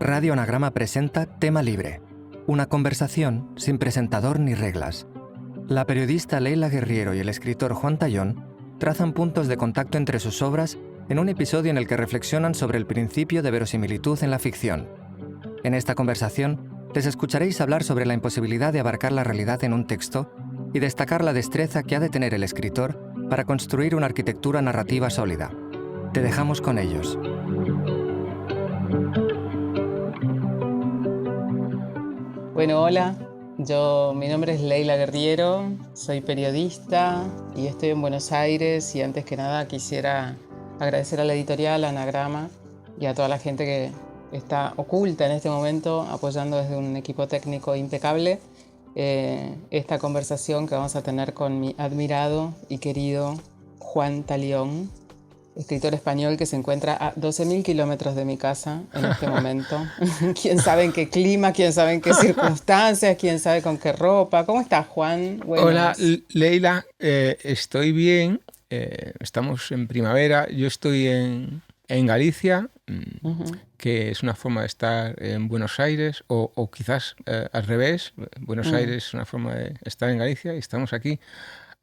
Radio Anagrama presenta Tema Libre, una conversación sin presentador ni reglas. La periodista Leila Guerriero y el escritor Juan Tallón trazan puntos de contacto entre sus obras en un episodio en el que reflexionan sobre el principio de verosimilitud en la ficción. En esta conversación, les escucharéis hablar sobre la imposibilidad de abarcar la realidad en un texto y destacar la destreza que ha de tener el escritor para construir una arquitectura narrativa sólida. Te dejamos con ellos. Bueno, hola, mi nombre es Leila Guerriero, soy periodista y estoy en Buenos Aires, y antes que nada quisiera agradecer a la editorial Anagrama y a toda la gente que está oculta en este momento apoyando desde un equipo técnico impecable esta conversación que vamos a tener con mi admirado y querido Juan Tallón, escritor español que se encuentra a 12.000 kilómetros de mi casa en este momento. Quién sabe en qué clima, quién sabe en qué circunstancias, quién sabe con qué ropa. ¿Cómo estás, Juan? Buenas. Hola, Leila. Estoy bien. Estamos en primavera. Yo estoy en Galicia, que es una forma de estar en Buenos Aires, o quizás al revés. Buenos Aires es una forma de estar en Galicia y estamos aquí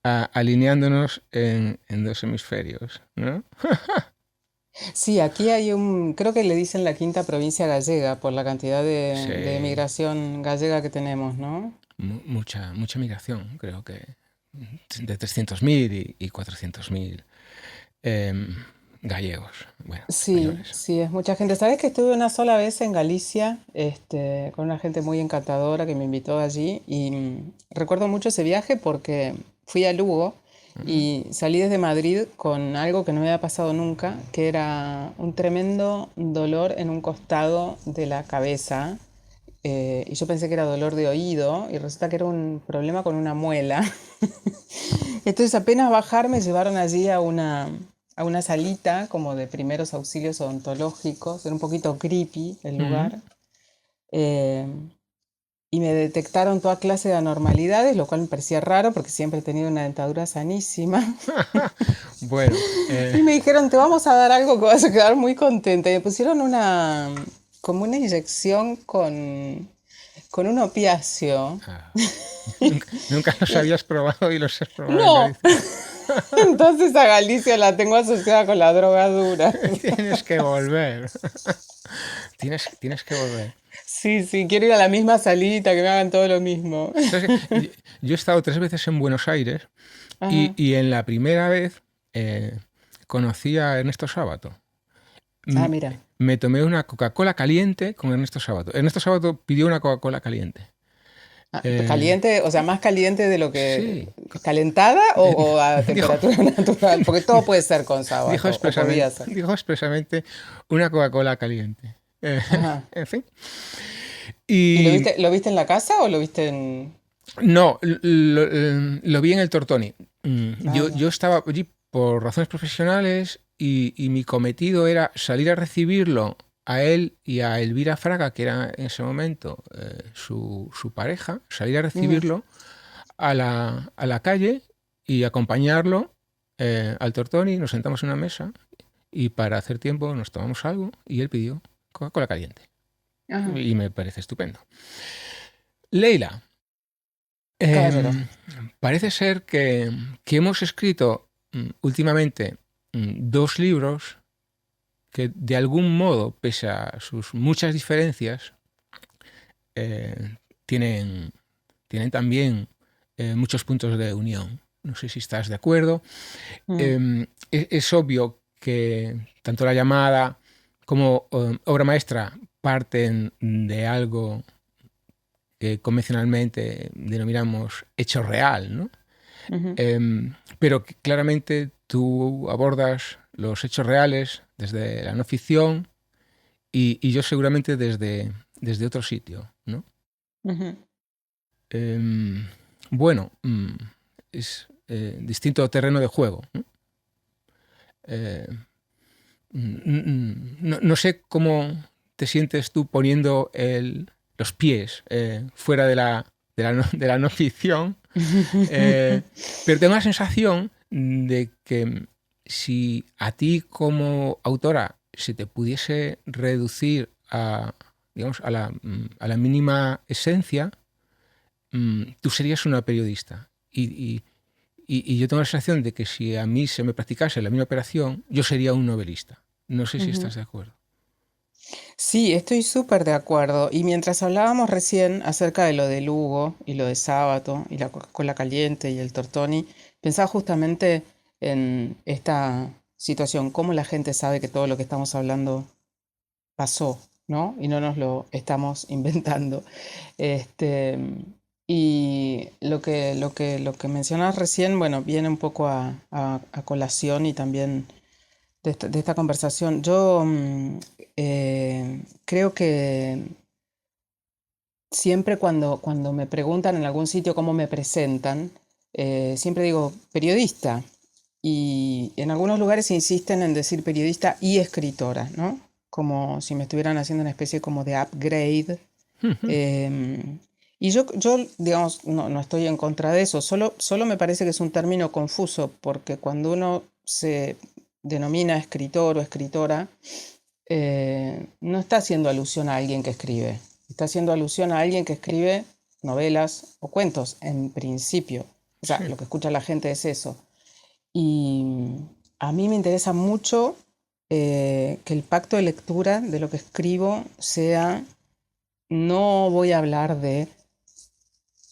alineándonos en dos hemisferios, ¿no? Sí, aquí hay creo que le dicen la quinta provincia gallega por la cantidad de emigración gallega que tenemos, ¿no? Mucha migración, creo que de 300.000 y 400.000 gallegos. Bueno, sí, españoles. Sí, es mucha gente. ¿Sabes que estuve una sola vez en Galicia, con una gente muy encantadora que me invitó allí? Y recuerdo mucho ese viaje porque fui a Lugo y salí desde Madrid con algo que no me había pasado nunca, que era un tremendo dolor en un costado de la cabeza. Y yo pensé que era dolor de oído y resulta que era un problema con una muela. Entonces apenas bajar me llevaron allí a una salita como de primeros auxilios odontológicos. Era un poquito creepy el lugar. Y me detectaron toda clase de anormalidades, lo cual me parecía raro porque siempre he tenido una dentadura sanísima. Bueno. Y me dijeron, te vamos a dar algo que vas a quedar muy contenta. Y me pusieron como una inyección con un opiáceo. Nunca los habías probado y los has probado No. en Galicia. Entonces a Galicia la tengo asociada con la drogadura. Tienes que volver. Tienes que volver. Sí, quiero ir a la misma salita, que me hagan todo lo mismo. Yo he estado 3 veces en Buenos Aires y en la primera vez conocí a Ernesto Sábato. Mira. Me tomé una Coca-Cola caliente con Ernesto Sábato. Ernesto Sábato pidió una Coca-Cola caliente. Caliente, o sea, más caliente de lo que... Sí. ¿Calentada o a temperatura natural? Porque todo puede ser con Sábato. Dijo expresamente una Coca-Cola caliente. En fin. ¿Y lo viste en la casa o lo viste en...? No, lo vi en el Tortoni. Yo estaba allí por razones profesionales y mi cometido era salir a recibirlo a él y a Elvira Fraga, que era en ese momento su pareja, salir a recibirlo a la calle y acompañarlo al Tortoni. Nos sentamos en una mesa y para hacer tiempo nos tomamos algo y él pidió Coca-Cola caliente. Y me parece estupendo. Leila, parece ser que hemos escrito últimamente 2 libros que de algún modo, pese a sus muchas diferencias, tienen también muchos puntos de unión. No sé si estás de acuerdo. Es obvio que tanto La llamada como Obra maestra parten de algo que convencionalmente denominamos hecho real, ¿no? Pero claramente tú abordas los hechos reales desde la no ficción y yo seguramente desde otro sitio, ¿no? Bueno, es distinto terreno de juego, ¿no? No sé cómo te sientes tú poniendo los pies fuera de la no ficción, pero tengo la sensación de que si a ti como autora se te pudiese reducir a digamos, a la mínima esencia, tú serías una periodista. Y yo tengo la sensación de que si a mí se me practicase la misma operación, yo sería un novelista. No sé si estás de acuerdo. Sí, estoy súper de acuerdo. Y mientras hablábamos recién acerca de lo de Lugo y lo de Sábato y la Coca-Cola caliente y el Tortoni, pensaba justamente en esta situación, cómo la gente sabe que todo lo que estamos hablando pasó, ¿no? Y no nos lo estamos inventando. Este, y lo que mencionabas recién, bueno, viene un poco a colación y también de esta conversación. Yo creo que siempre cuando me preguntan en algún sitio cómo me presentan, siempre digo periodista. Y en algunos lugares insisten en decir periodista y escritora, ¿no? Como si me estuvieran haciendo una especie como de upgrade. Y yo, digamos, no estoy en contra de eso, solo me parece que es un término confuso, porque cuando uno se denomina escritor o escritora, no está haciendo alusión a alguien que escribe, está haciendo alusión a alguien que escribe novelas o cuentos, en principio. O sea, Sí. lo que escucha la gente es eso. Y a mí me interesa mucho que el pacto de lectura de lo que escribo sea, no voy a hablar de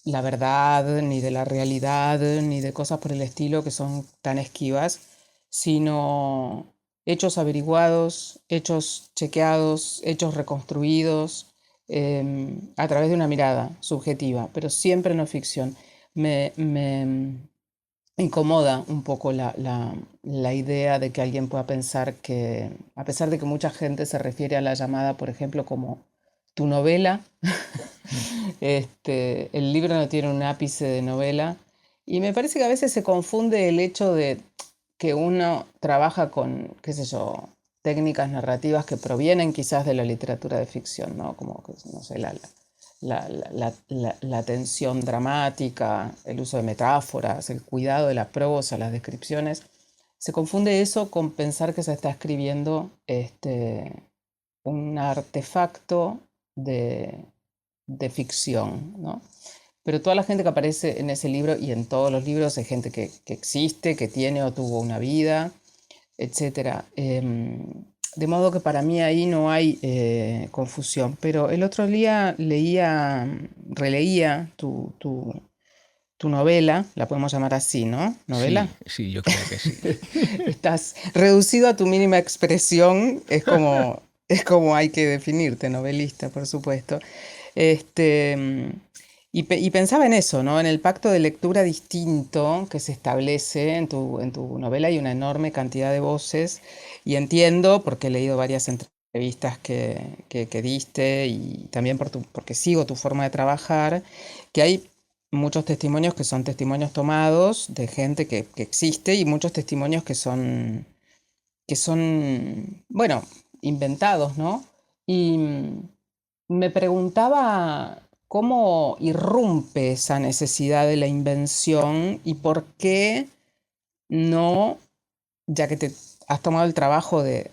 la verdad, ni de la realidad, ni de cosas por el estilo que son tan esquivas, sino hechos averiguados, hechos chequeados, hechos reconstruidos, a través de una mirada subjetiva, pero siempre no ficción. Me incomoda un poco la idea de que alguien pueda pensar que, a pesar de que mucha gente se refiere a la llamada, por ejemplo, como tu novela, el libro no tiene un ápice de novela y me parece que a veces se confunde el hecho de que uno trabaja con, qué sé yo, técnicas narrativas que provienen quizás de la literatura de ficción, ¿no? Como, no sé, la tensión dramática, el uso de metáforas, el cuidado de la prosa, las descripciones. Se confunde eso con pensar que se está escribiendo un artefacto de ficción, ¿no? Pero toda la gente que aparece en ese libro y en todos los libros es gente que existe, que tiene o tuvo una vida, etcétera. De modo que para mí ahí no hay confusión. Pero el otro día releía tu novela, la podemos llamar así, ¿no? ¿Novela? Sí, sí, yo creo que sí. Estás reducido a tu mínima expresión, es como hay que definirte, novelista, por supuesto. Y pensaba en eso, ¿no? En el pacto de lectura distinto que se establece en tu novela. Hay una enorme cantidad de voces y entiendo, porque he leído varias entrevistas que diste y también porque sigo tu forma de trabajar, que hay muchos testimonios que son testimonios tomados de gente que existe y muchos testimonios que son, bueno, inventados, ¿no? Y me preguntaba cómo irrumpe esa necesidad de la invención y por qué no, ya que te has tomado el trabajo de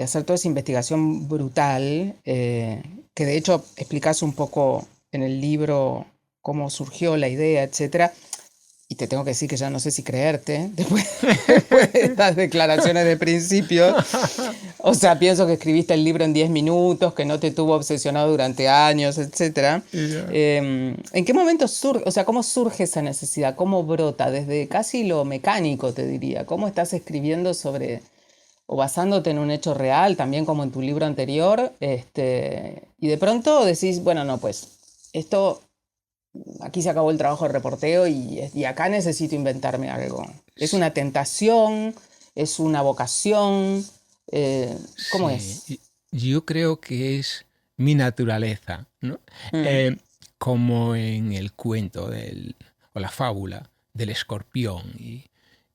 hacer toda esa investigación brutal, que de hecho explicas un poco en el libro cómo surgió la idea, etcétera. Y te tengo que decir que ya no sé si creerte, después de estas declaraciones de principio. O sea, pienso que escribiste el libro en 10 minutos, que no te tuvo obsesionado durante años, etcétera. Ya. ¿En qué momento surge, o sea, cómo surge esa necesidad? ¿Cómo brota? Desde casi lo mecánico, te diría. ¿Cómo estás escribiendo sobre, o basándote en un hecho real, también como en tu libro anterior? Y de pronto decís, bueno, no, pues, aquí se acabó el trabajo de reporteo y acá necesito inventarme algo. ¿Es una tentación? ¿Es una vocación? ¿Cómo Sí, es? yo creo que es mi naturaleza, ¿no? Mm, Eh, Como en el cuento o la fábula del escorpión y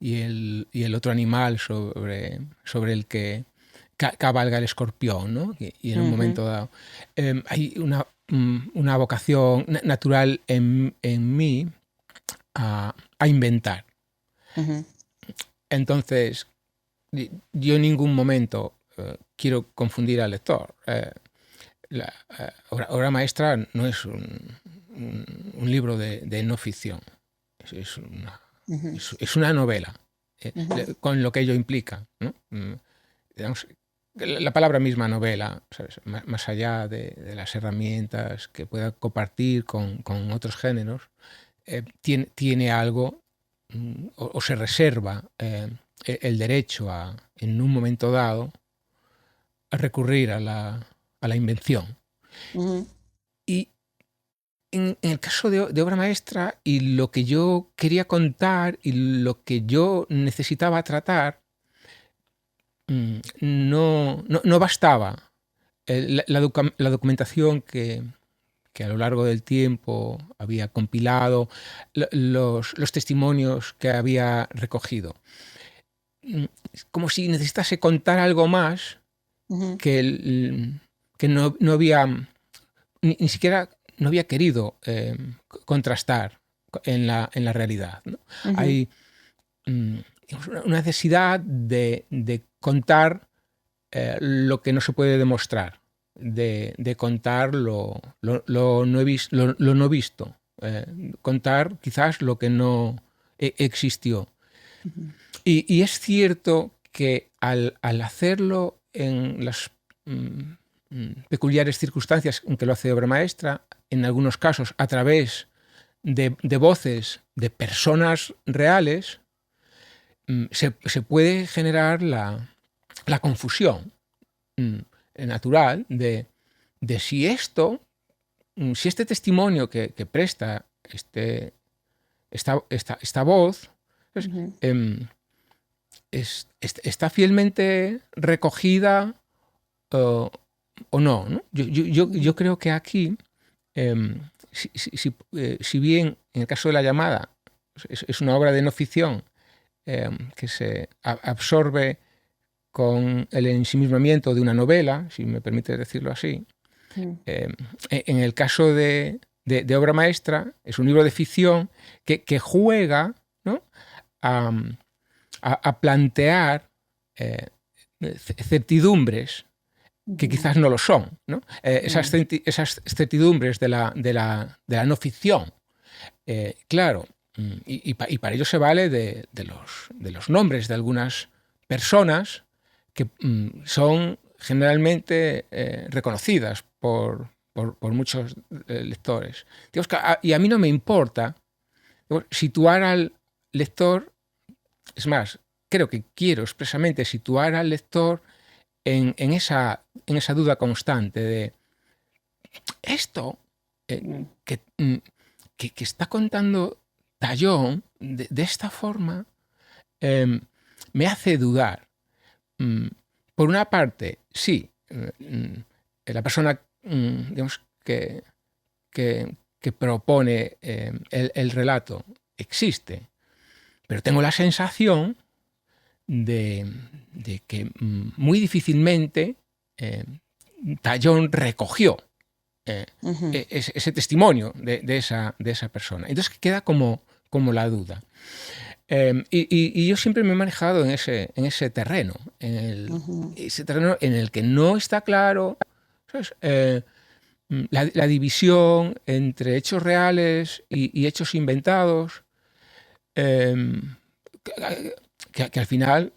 el otro animal sobre el que cabalga el escorpión, ¿no? Y en un ujú, momento dado hay una vocación natural en mí a inventar. ujú, Entonces, yo en ningún momento quiero confundir al lector. la obra maestra no es un libro de no ficción, es una novela, con lo que ello implica, ¿no? Digamos, la palabra misma novela, ¿sabes? Más allá de las herramientas que pueda compartir con otros géneros, tiene algo, o se reserva el derecho a, en un momento dado, a recurrir a la invención. Y en el caso de obra maestra, y lo que yo quería contar y lo que yo necesitaba tratar, no bastaba. La documentación que a lo largo del tiempo había compilado, los testimonios que había recogido. Como si necesitase contar algo más que no había, ni siquiera no había querido contrastar en la realidad, ¿no? Hay una necesidad de contar lo que no se puede demostrar, de contar lo no visto, contar quizás lo que no existió. Y es cierto que al hacerlo en las peculiares circunstancias en que lo hace obra maestra, en algunos casos a través de voces de personas reales, se puede generar la confusión natural de si este testimonio que presta esta voz está fielmente recogida o no, ¿no? Yo creo que aquí, si bien en el caso de La llamada es una obra de no ficción que se absorbe con el ensimismamiento de una novela, si me permite decirlo así, en el caso de obra maestra es un libro de ficción que juega, ¿no?, a plantear certidumbres que quizás no lo son, ¿no? Esas certidumbres de la no ficción. Claro, y para ello se vale de los nombres de algunas personas que son generalmente reconocidas por muchos lectores. Digamos que y a mí no me importa situar al lector, es más, creo que quiero expresamente situar al lector en esa duda constante de esto que está contando Tallón de esta forma, me hace dudar. Por una parte, sí, la persona digamos, que propone el relato existe, pero tengo la sensación de que muy difícilmente Tallón recogió ese testimonio de esa persona. Entonces queda como la duda. Y yo siempre me he manejado en ese terreno, ese terreno en el que no está claro, ¿sabes? La división entre hechos reales y hechos inventados, que al final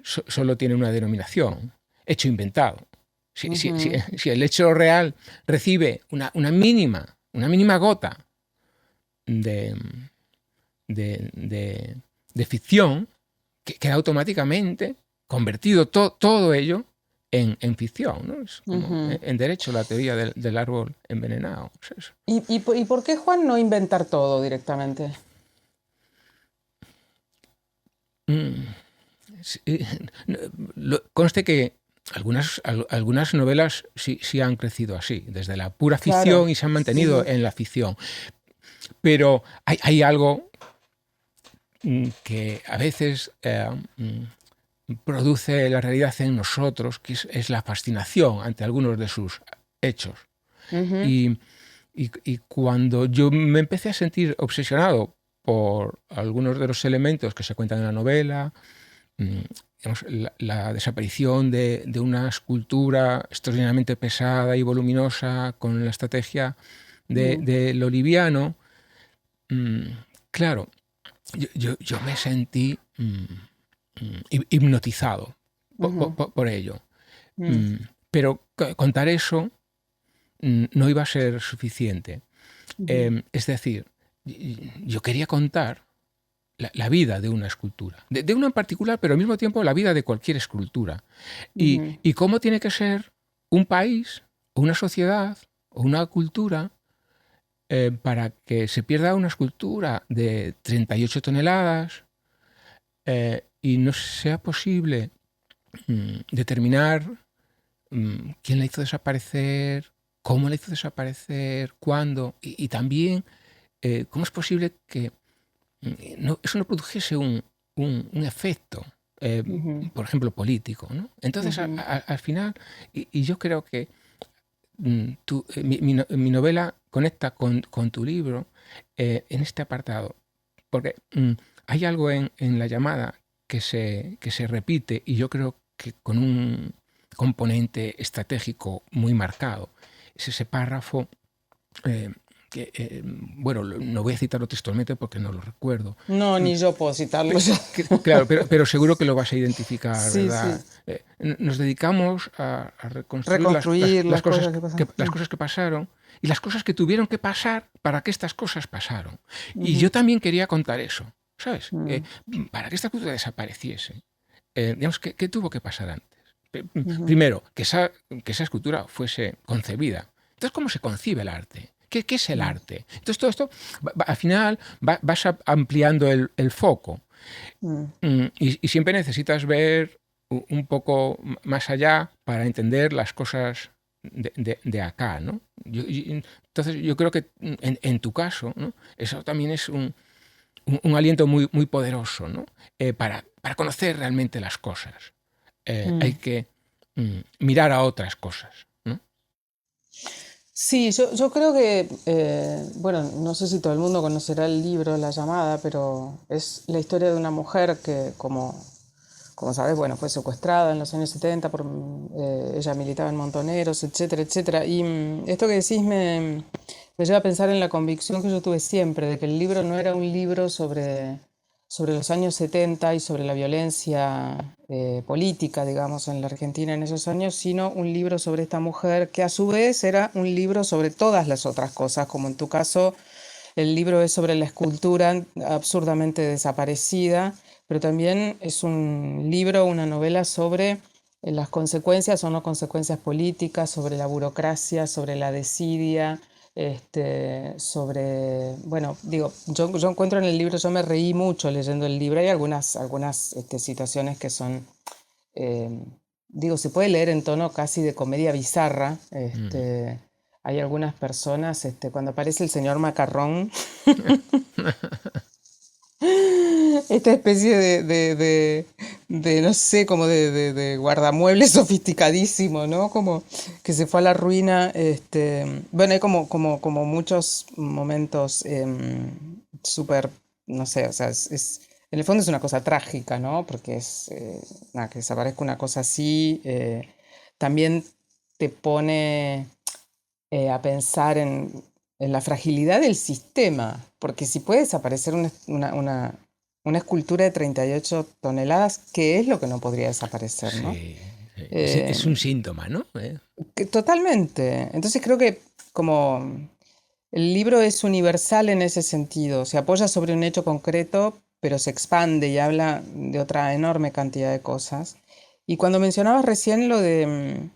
solo tiene una denominación: hecho inventado. Si el hecho real recibe una mínima gota de ficción, queda automáticamente convertido todo ello en ficción, ¿no? Es como en derecho la teoría del árbol envenenado. Es eso. ¿Y por qué, Juan, no inventar todo directamente? Conste que algunas novelas sí han crecido así, desde la pura ficción, claro, y se han mantenido en la ficción. Pero hay algo que a veces produce la realidad en nosotros, que es la fascinación ante algunos de sus hechos. Y cuando yo me empecé a sentir obsesionado por algunos de los elementos que se cuentan en la novela, digamos, la desaparición de una escultura extraordinariamente pesada y voluminosa con la estrategia de lo liviano, claro, yo me sentí hipnotizado por ello. Pero contar eso no iba a ser suficiente. Es decir, yo quería contar la vida de una escultura, de una en particular, pero al mismo tiempo la vida de cualquier escultura. Y cómo tiene que ser un país, o una sociedad, o una cultura, para que se pierda una escultura de 38 toneladas y no sea posible determinar quién la hizo desaparecer, cómo la hizo desaparecer, cuándo, y también cómo es posible que eso no produjese un efecto, por ejemplo, político, ¿no? Entonces, al final, y yo creo que mi novela conecta con tu libro en este apartado, porque hay algo en la llamada que se repite, y yo creo que con un componente estratégico muy marcado. Es ese párrafo que, bueno, no voy a citarlo textualmente porque no lo recuerdo. No, ni yo puedo citarlo. Claro, pero seguro que lo vas a identificar, Sí, ¿verdad? sí. Nos dedicamos a reconstruir Reconstruir las cosas que pasaron y las cosas que tuvieron que pasar para que estas cosas pasaron. Y yo también quería contar eso, ¿sabes? Para que esta cultura desapareciese, digamos, ¿qué tuvo que pasar antes? Primero, que esa escultura fuese concebida. Entonces, ¿cómo se concibe el arte? ¿Qué es el arte? Entonces, todo esto, al final, vas ampliando el foco. Y siempre necesitas ver un poco más allá para entender las cosas de acá, ¿no? Entonces, yo creo que en tu caso, ¿no? Eso también es un aliento muy, muy poderoso, ¿no? Para conocer realmente las cosas. Hay que mirar a otras cosas, ¿no? Sí, yo creo que, bueno, no sé si todo el mundo conocerá el libro La llamada, pero es la historia de una mujer que, como sabes, bueno, fue secuestrada en los años 70, ella militaba en Montoneros, etcétera, etcétera. Y esto que decís me lleva a pensar en la convicción que yo tuve siempre, de que el libro no era un libro sobre los años 70 y sobre la violencia política, digamos, en la Argentina en esos años, sino un libro sobre esta mujer que a su vez era un libro sobre todas las otras cosas, como en tu caso el libro es sobre la escultura absurdamente desaparecida, pero también es un libro, una novela sobre las consecuencias o no consecuencias políticas, sobre la burocracia, sobre la desidia, sobre, bueno, digo, yo encuentro en el libro, yo me reí mucho leyendo el libro, hay algunas situaciones que son, digo, se puede leer en tono casi de comedia bizarra, hay algunas personas, cuando aparece el señor Macarrón, esta especie de no sé, como de guardamuebles sofisticadísimo, ¿no? Como que se fue a la ruina. Bueno, hay como muchos momentos súper, no sé, o sea, en el fondo es una cosa trágica, ¿no? Porque es, nada, que desaparezca una cosa así, también te pone a pensar en la fragilidad del sistema, porque si puede desaparecer una escultura de 38 toneladas, ¿qué es lo que no podría desaparecer, no? Sí. Es un síntoma, ¿no? Totalmente. Entonces creo que como el libro es universal en ese sentido, se apoya sobre un hecho concreto, pero se expande y habla de otra enorme cantidad de cosas. Y cuando mencionabas recién lo de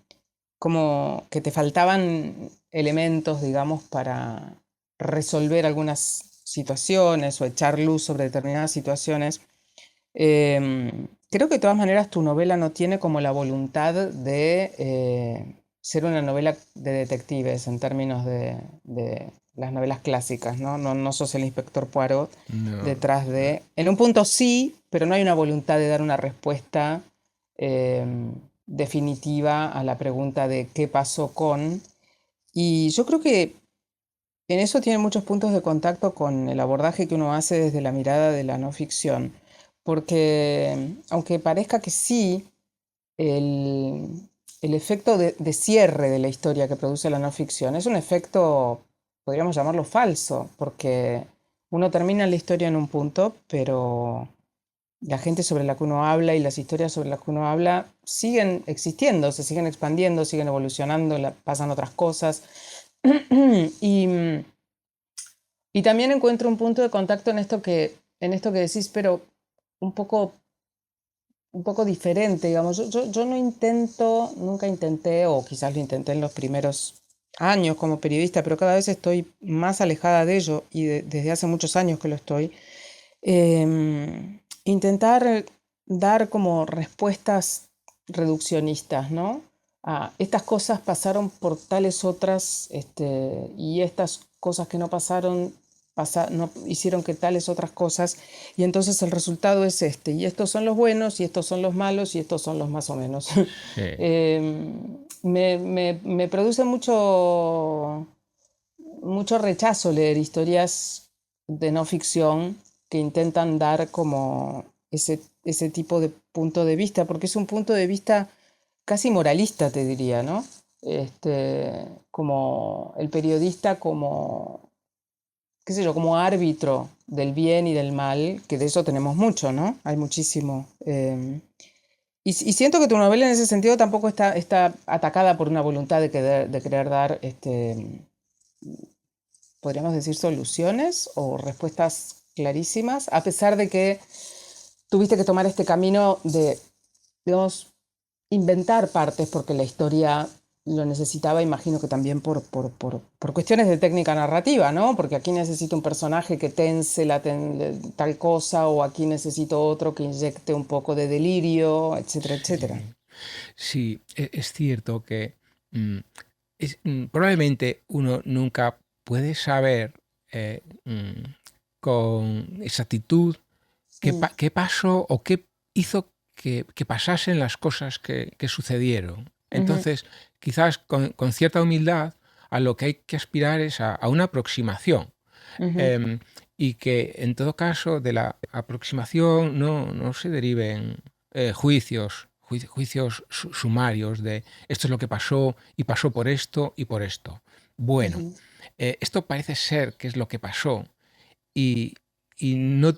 como que te faltaban elementos, digamos, para resolver algunas situaciones o echar luz sobre determinadas situaciones, creo que de todas maneras tu novela no tiene como la voluntad de ser una novela de detectives en términos de las novelas clásicas, ¿no? No sos el inspector Poirot detrás de... En un punto sí, pero no hay una voluntad de dar una respuesta definitiva a la pregunta de qué pasó con... Y yo creo que en eso tiene muchos puntos de contacto con el abordaje que uno hace desde la mirada de la no ficción, porque aunque parezca que sí, el, el efecto de cierre de la historia que produce la no ficción es un efecto, podríamos llamarlo falso, porque uno termina la historia en un punto, pero la gente sobre la que uno habla y las historias sobre las que uno habla siguen existiendo, se siguen expandiendo, siguen evolucionando, pasan otras cosas. Y, y también encuentro un punto de contacto en esto que decís, pero un poco, un poco diferente, digamos. Yo no intento, nunca intenté, o quizás lo intenté en los primeros años como periodista, pero cada vez estoy más alejada de ello y desde hace muchos años que lo estoy. Intentar dar como respuestas reduccionistas, ¿no? Estas cosas pasaron por tales otras, y estas cosas que no pasaron, no hicieron que tales otras cosas, y entonces el resultado es este, y estos son los buenos, y estos son los malos, y estos son los más o menos. Sí. Me produce mucho rechazo leer historias de no ficción que intentan dar como ese tipo de punto de vista, porque es un punto de vista casi moralista, te diría, ¿no? Como el periodista como, qué sé yo, como árbitro del bien y del mal, que de eso tenemos mucho, ¿no? Hay muchísimo. Y siento que tu novela en ese sentido tampoco está atacada por una voluntad de querer dar podríamos decir, soluciones o respuestas clarísimas, a pesar de que tuviste que tomar este camino de, digamos, inventar partes porque la historia lo necesitaba, imagino que también por cuestiones de técnica narrativa, ¿no? Porque aquí necesito un personaje que tense tal cosa o aquí necesito otro que inyecte un poco de delirio, etcétera, etcétera. Sí, sí, es cierto que mm, probablemente uno nunca puede saber con exactitud Mm, qué pasó o qué hizo que pasasen las cosas que sucedieron. ujú, Entonces, quizás con cierta humildad, a lo que hay que aspirar es a una aproximación. ujú, em, y que en todo caso de la aproximación no se deriven juicios sumarios de esto es lo que pasó y pasó por esto y por esto. Bueno, ujú. esto parece ser que es lo que pasó y, y no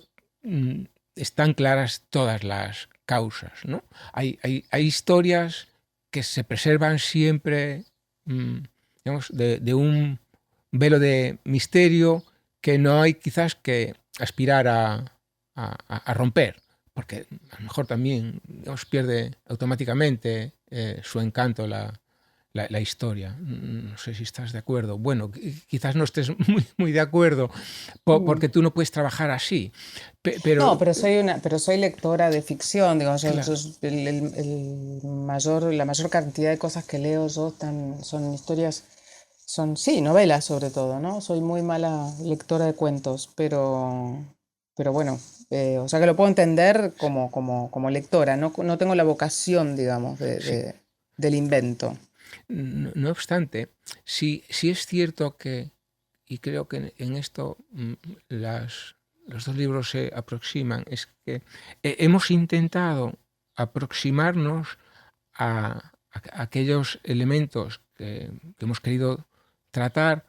están claras todas las causas, ¿no? Hay historias que se preservan siempre, mm, digamos, de un velo de misterio que no hay quizás que aspirar a romper, porque a lo mejor también digamos, pierde automáticamente su encanto la historia. No sé si estás de acuerdo. Bueno, quizás no estés muy de acuerdo Mm. porque tú no puedes trabajar así, No, pero pero soy lectora de ficción, digo, claro, la mayor cantidad de cosas que leo yo son historias, sí, novelas sobre todo, ¿no? Soy muy mala lectora de cuentos, pero bueno, o sea que lo puedo entender como lectora, no tengo la vocación, digamos, sí. del invento. No obstante, sí es cierto que, y creo que en esto los dos libros se aproximan, es que hemos intentado aproximarnos a aquellos elementos que hemos querido tratar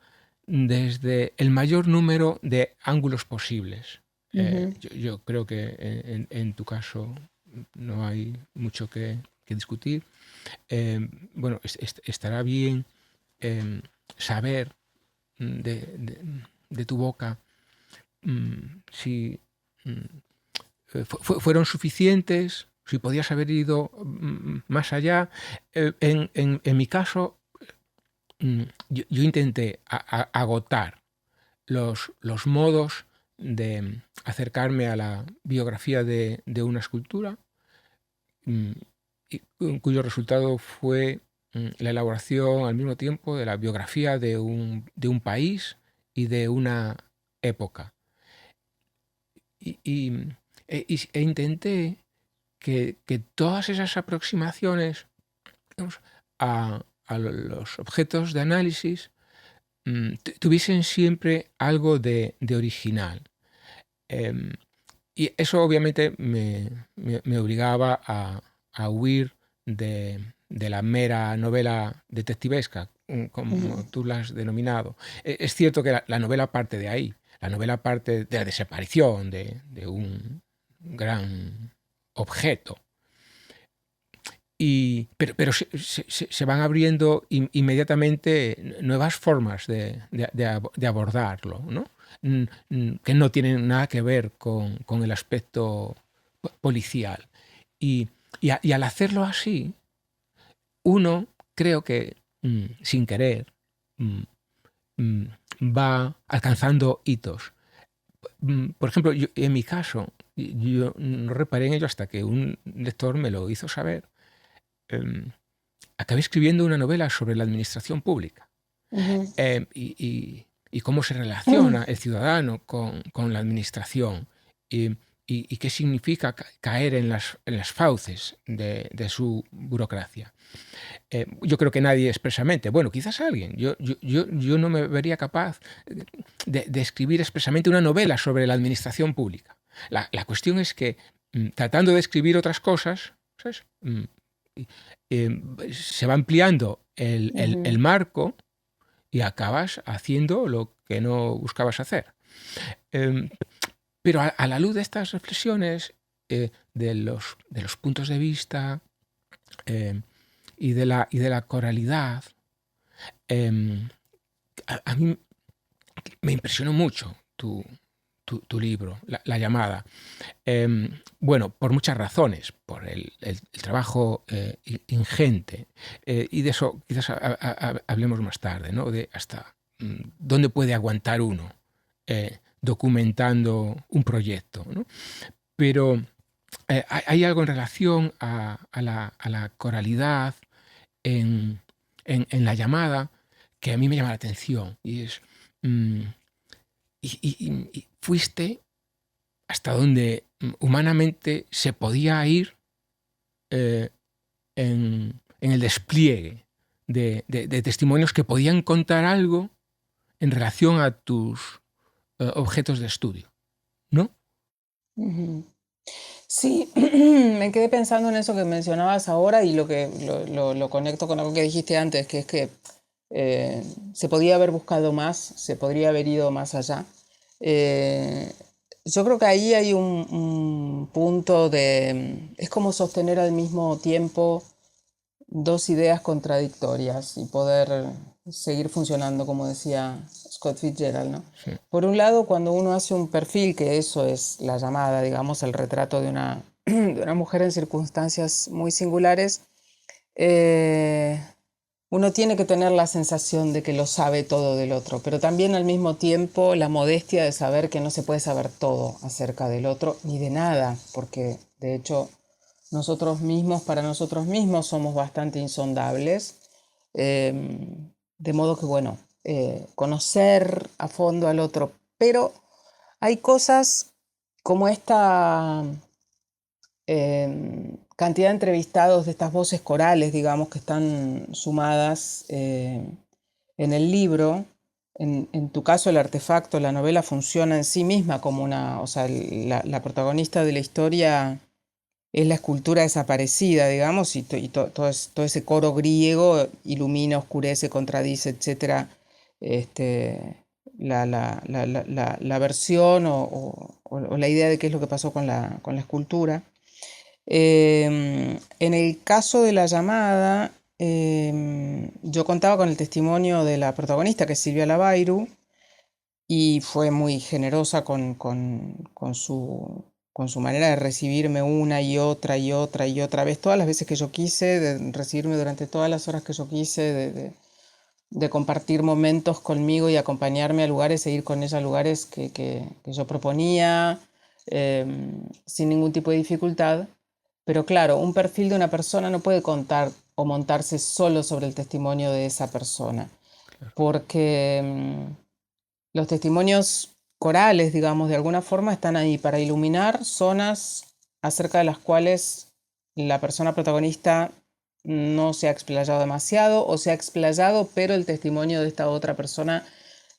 desde el mayor número de ángulos posibles. Ujú, Yo creo que en tu caso no hay mucho que discutir. Bueno, estará bien saber de tu boca si fueron suficientes, si podías haber ido más allá. En mi caso, yo intenté agotar los modos de acercarme a la biografía de una escultura, mm, cuyo resultado fue la elaboración al mismo tiempo de la biografía de un país y de una época. E intenté que todas esas aproximaciones, digamos, a los objetos de análisis tuviesen siempre algo de original. Em, Y eso obviamente me obligaba a huir de la mera novela detectivesca, como tú la has denominado. Es cierto que la novela parte de ahí. La novela parte de la desaparición de un gran objeto. Pero se van abriendo inmediatamente nuevas formas de abordarlo, ¿no? Que no tienen nada que ver con el aspecto policial. Y al hacerlo así, uno creo que, sin querer, va alcanzando hitos. Por ejemplo, en mi caso, yo no reparé en ello hasta que un lector me lo hizo saber. Acabé escribiendo una novela sobre la administración pública. Y cómo se relaciona el ciudadano con la administración y qué significa caer en las fauces de su burocracia. Yo creo que nadie expresamente, bueno, quizás alguien, yo no me vería capaz de escribir expresamente una novela sobre la administración pública. La cuestión es que, tratando de escribir otras cosas, ¿sabes? Se va ampliando el marco y acabas haciendo lo que no buscabas hacer. Pero a la luz de estas reflexiones, de los puntos de vista y de la coralidad, a mí me impresionó mucho tu libro, La llamada. Bueno, por muchas razones, por el trabajo ingente, y de eso quizás hablemos más tarde, ¿no? De hasta dónde puede aguantar uno documentando un proyecto, ¿no? Pero hay algo en relación a la coralidad en la llamada que a mí me llama la atención, y es... Y fuiste hasta donde humanamente se podía ir en el despliegue de testimonios que podían contar algo en relación a tus objetos de estudio, ¿no? Sí, me quedé pensando en eso que mencionabas ahora y lo conecto con algo que dijiste antes, que es que se podía haber buscado más, se podría haber ido más allá. Yo creo que ahí hay un punto es como sostener al mismo tiempo dos ideas contradictorias y poder seguir funcionando, como decía Scott Fitzgerald, ¿no? Sí. Por un lado, cuando uno hace un perfil, que eso es la llamada, digamos, el retrato de una mujer en circunstancias muy singulares, uno tiene que tener la sensación de que lo sabe todo del otro, pero también al mismo tiempo la modestia de saber que no se puede saber todo acerca del otro, ni de nada, porque de hecho nosotros mismos, para nosotros mismos, somos bastante insondables. De modo que, bueno, conocer a fondo al otro. Pero hay cosas como esta cantidad de entrevistados de estas voces corales, digamos, que están sumadas en el libro. En tu caso, el artefacto, la novela funciona en sí misma como una... O sea, la protagonista de la historia es la escultura desaparecida, digamos, y todo ese coro griego ilumina, oscurece, contradice, etc. La versión o la idea de qué es lo que pasó con la escultura. En el caso de la llamada, yo contaba con el testimonio de la protagonista, que es Silvia Labairu, y fue muy generosa con su manera de recibirme una y otra y otra y otra vez, todas las veces que yo quise, de recibirme durante todas las horas que yo quise, de compartir momentos conmigo y acompañarme a lugares e ir con ella a lugares que yo proponía, sin ningún tipo de dificultad. Pero claro, un perfil de una persona no puede contar o montarse solo sobre el testimonio de esa persona, porque los testimonios corales, digamos, de alguna forma están ahí para iluminar zonas acerca de las cuales la persona protagonista no se ha explayado demasiado o se ha explayado, pero el testimonio de esta otra persona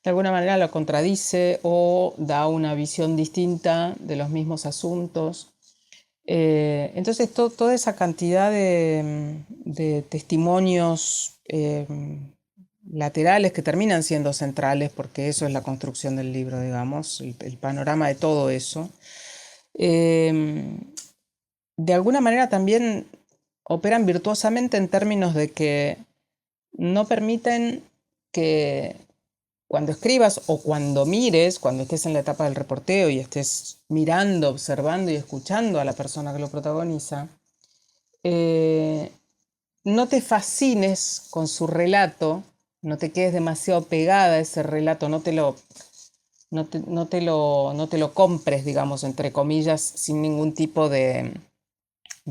de alguna manera lo contradice o da una visión distinta de los mismos asuntos. Entonces toda esa cantidad de testimonios laterales que terminan siendo centrales, porque eso es la construcción del libro, digamos, el panorama de todo eso, de alguna manera también operan virtuosamente en términos de que no permiten que cuando escribas o cuando mires, cuando estés en la etapa del reporteo y estés mirando, observando y escuchando a la persona que lo protagoniza, no te fascines con su relato, no te quedes demasiado pegada a ese relato, no te lo compres, digamos, entre comillas, sin ningún tipo de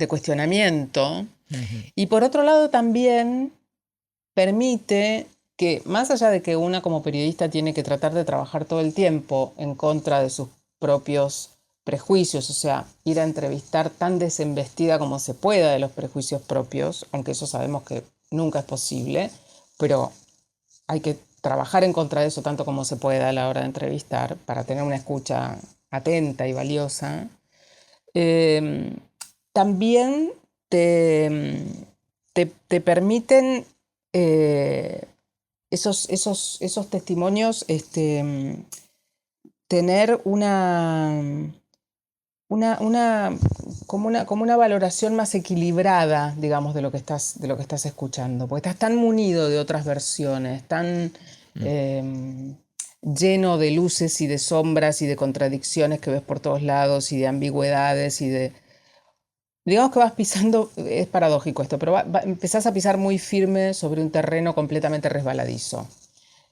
cuestionamiento. Y por otro lado también permite que, más allá de que una como periodista tiene que tratar de trabajar todo el tiempo en contra de sus propios prejuicios, o sea, ir a entrevistar tan desembestida como se pueda de los prejuicios propios, aunque eso sabemos que nunca es posible, pero hay que trabajar en contra de eso tanto como se pueda a la hora de entrevistar para tener una escucha atenta y valiosa. También te permiten esos testimonios tener como una valoración más equilibrada, digamos, de lo que estás escuchando, porque estás tan munido de otras versiones, tan lleno de luces y de sombras y de contradicciones que ves por todos lados y de ambigüedades y de... Digamos que vas pisando, es paradójico esto, pero empezás a pisar muy firme sobre un terreno completamente resbaladizo.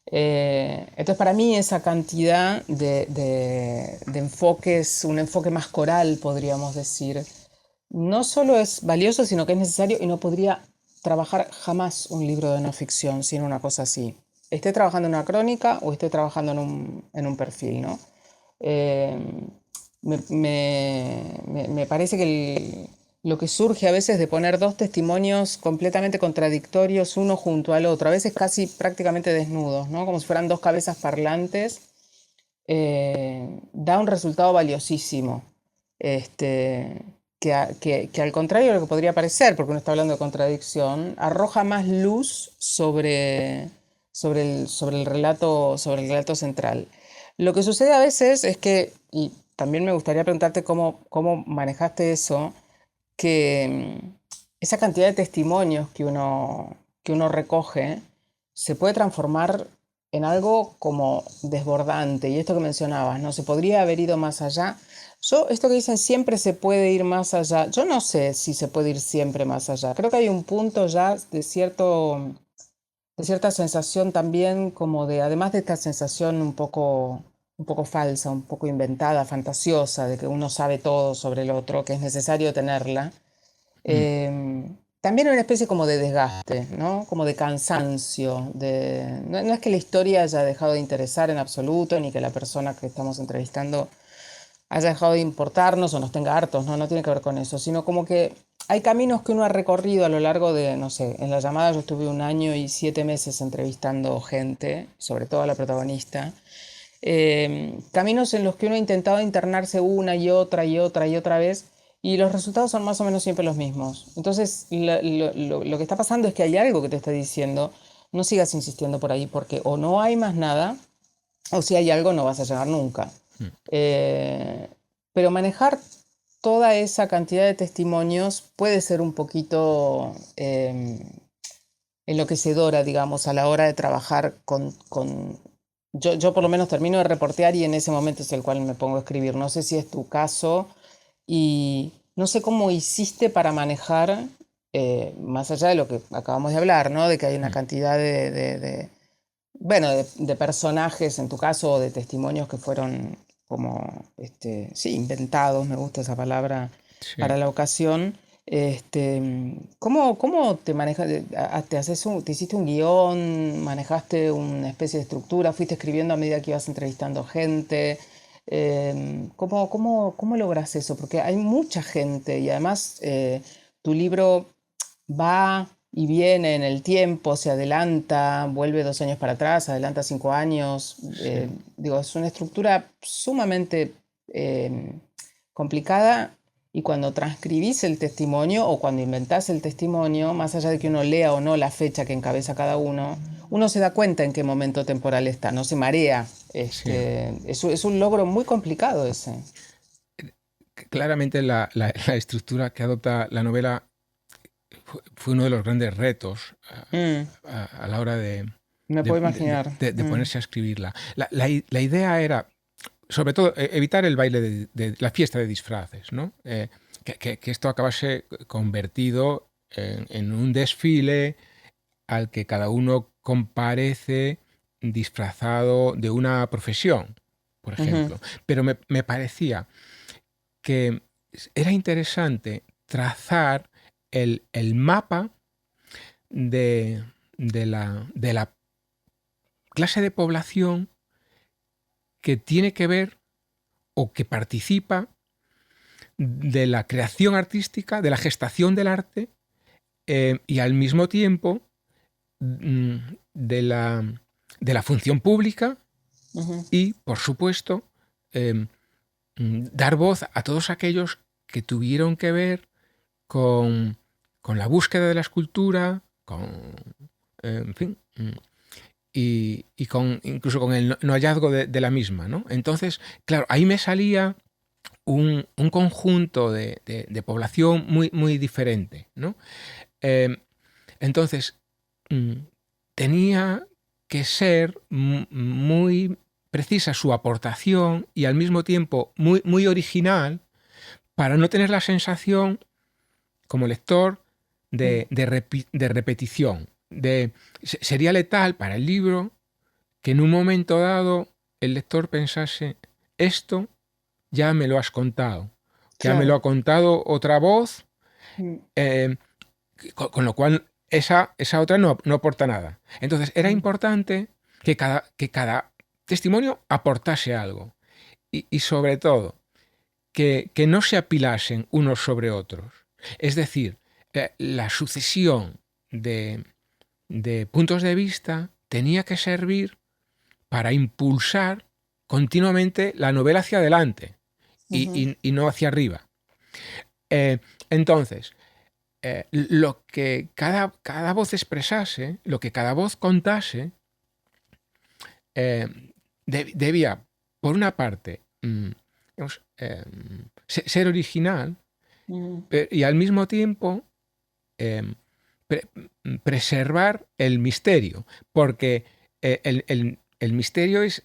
Entonces para mí esa cantidad de enfoques, un enfoque más coral podríamos decir, no solo es valioso, sino que es necesario y no podría trabajar jamás un libro de no ficción sin una cosa así. Esté trabajando en una crónica o esté trabajando en un perfil, ¿no? Me parece que lo que surge a veces de poner dos testimonios completamente contradictorios uno junto al otro, a veces casi prácticamente desnudos, ¿no? Como si fueran dos cabezas parlantes, da un resultado valiosísimo. Que al contrario de lo que podría parecer, porque uno está hablando de contradicción, arroja más luz sobre el relato central. Lo que sucede a veces es que, y también me gustaría preguntarte cómo manejaste eso, que esa cantidad de testimonios que uno recoge se puede transformar en algo como desbordante. Y esto que mencionabas, ¿no? Se podría haber ido más allá. Esto que dicen siempre se puede ir más allá, yo no sé si se puede ir siempre más allá. Creo que hay un punto ya de cierta sensación también, como de, además de esta sensación un poco falsa, un poco inventada, fantasiosa, de que uno sabe todo sobre el otro, que es necesario tenerla, también hay una especie como de desgaste, ¿no? Como de cansancio. No es que la historia haya dejado de interesar en absoluto, ni que la persona que estamos entrevistando haya dejado de importarnos o nos tenga hartos, no tiene que ver con eso, sino como que hay caminos que uno ha recorrido a lo largo de, no sé, en La Llamada yo estuve 1 año y 7 meses entrevistando gente, sobre todo a la protagonista, caminos en los que uno ha intentado internarse una y otra y otra y otra vez y los resultados son más o menos siempre los mismos. Entonces lo que está pasando es que hay algo que te está diciendo, no sigas insistiendo por ahí porque o no hay más nada o si hay algo no vas a llegar nunca. Pero manejar toda esa cantidad de testimonios puede ser un poquito enloquecedora, digamos, a la hora de trabajar yo por lo menos termino de reportear y en ese momento es el cual me pongo a escribir. No sé si es tu caso y no sé cómo hiciste para manejar, más allá de lo que acabamos de hablar, ¿no? De que hay una cantidad de personajes, en tu caso, o de testimonios que fueron como, sí, inventados, me gusta esa palabra, sí, para la ocasión. ¿Cómo te manejas? ¿Te hiciste un guión? ¿Manejaste una especie de estructura? ¿Fuiste escribiendo a medida que ibas entrevistando gente? ¿Cómo logras eso? Porque hay mucha gente y además tu libro va y viene en el tiempo, se adelanta, vuelve 2 años para atrás, adelanta 5 años. Sí. Digo, es una estructura sumamente complicada, y cuando transcribís el testimonio o cuando inventás el testimonio, más allá de que uno lea o no la fecha que encabeza cada uno se da cuenta en qué momento temporal está, no se marea. Sí. Es un logro muy complicado ese. Claramente la estructura que adopta la novela fue uno de los grandes retos Mm, a la hora de, Me puedo imaginar. ponerse a escribirla. La idea era, sobre todo, evitar el baile de la fiesta de disfraces, ¿no? Que esto acabase convertido en un desfile al que cada uno comparece disfrazado de una profesión, por ejemplo. Pero me parecía que era interesante trazar el mapa de la clase de población que tiene que ver o que participa de la creación artística, de la gestación del arte, y al mismo tiempo de la función pública y, por supuesto, dar voz a todos aquellos que tuvieron que ver con la búsqueda de la escultura, en fin, y incluso con el no hallazgo de la misma, ¿no? Entonces, claro, ahí me salía un conjunto de población muy, muy diferente, ¿no? Entonces, tenía que ser muy precisa su aportación y al mismo tiempo muy, muy original, para no tener la sensación, como lector, de repetición. Sería letal para el libro que en un momento dado el lector pensase: esto ya me lo has contado, ya me lo ha contado otra voz, con lo cual esa otra no aporta nada. Entonces era importante que cada testimonio aportase algo, y sobre todo que no se apilasen unos sobre otros. Es decir, la sucesión de puntos de vista tenía que servir para impulsar continuamente la novela hacia adelante y no hacia arriba. Entonces, lo que cada voz expresase, lo que cada voz contase, debía, por una parte, digamos, ser original, y al mismo tiempo preservar el misterio, porque el misterio es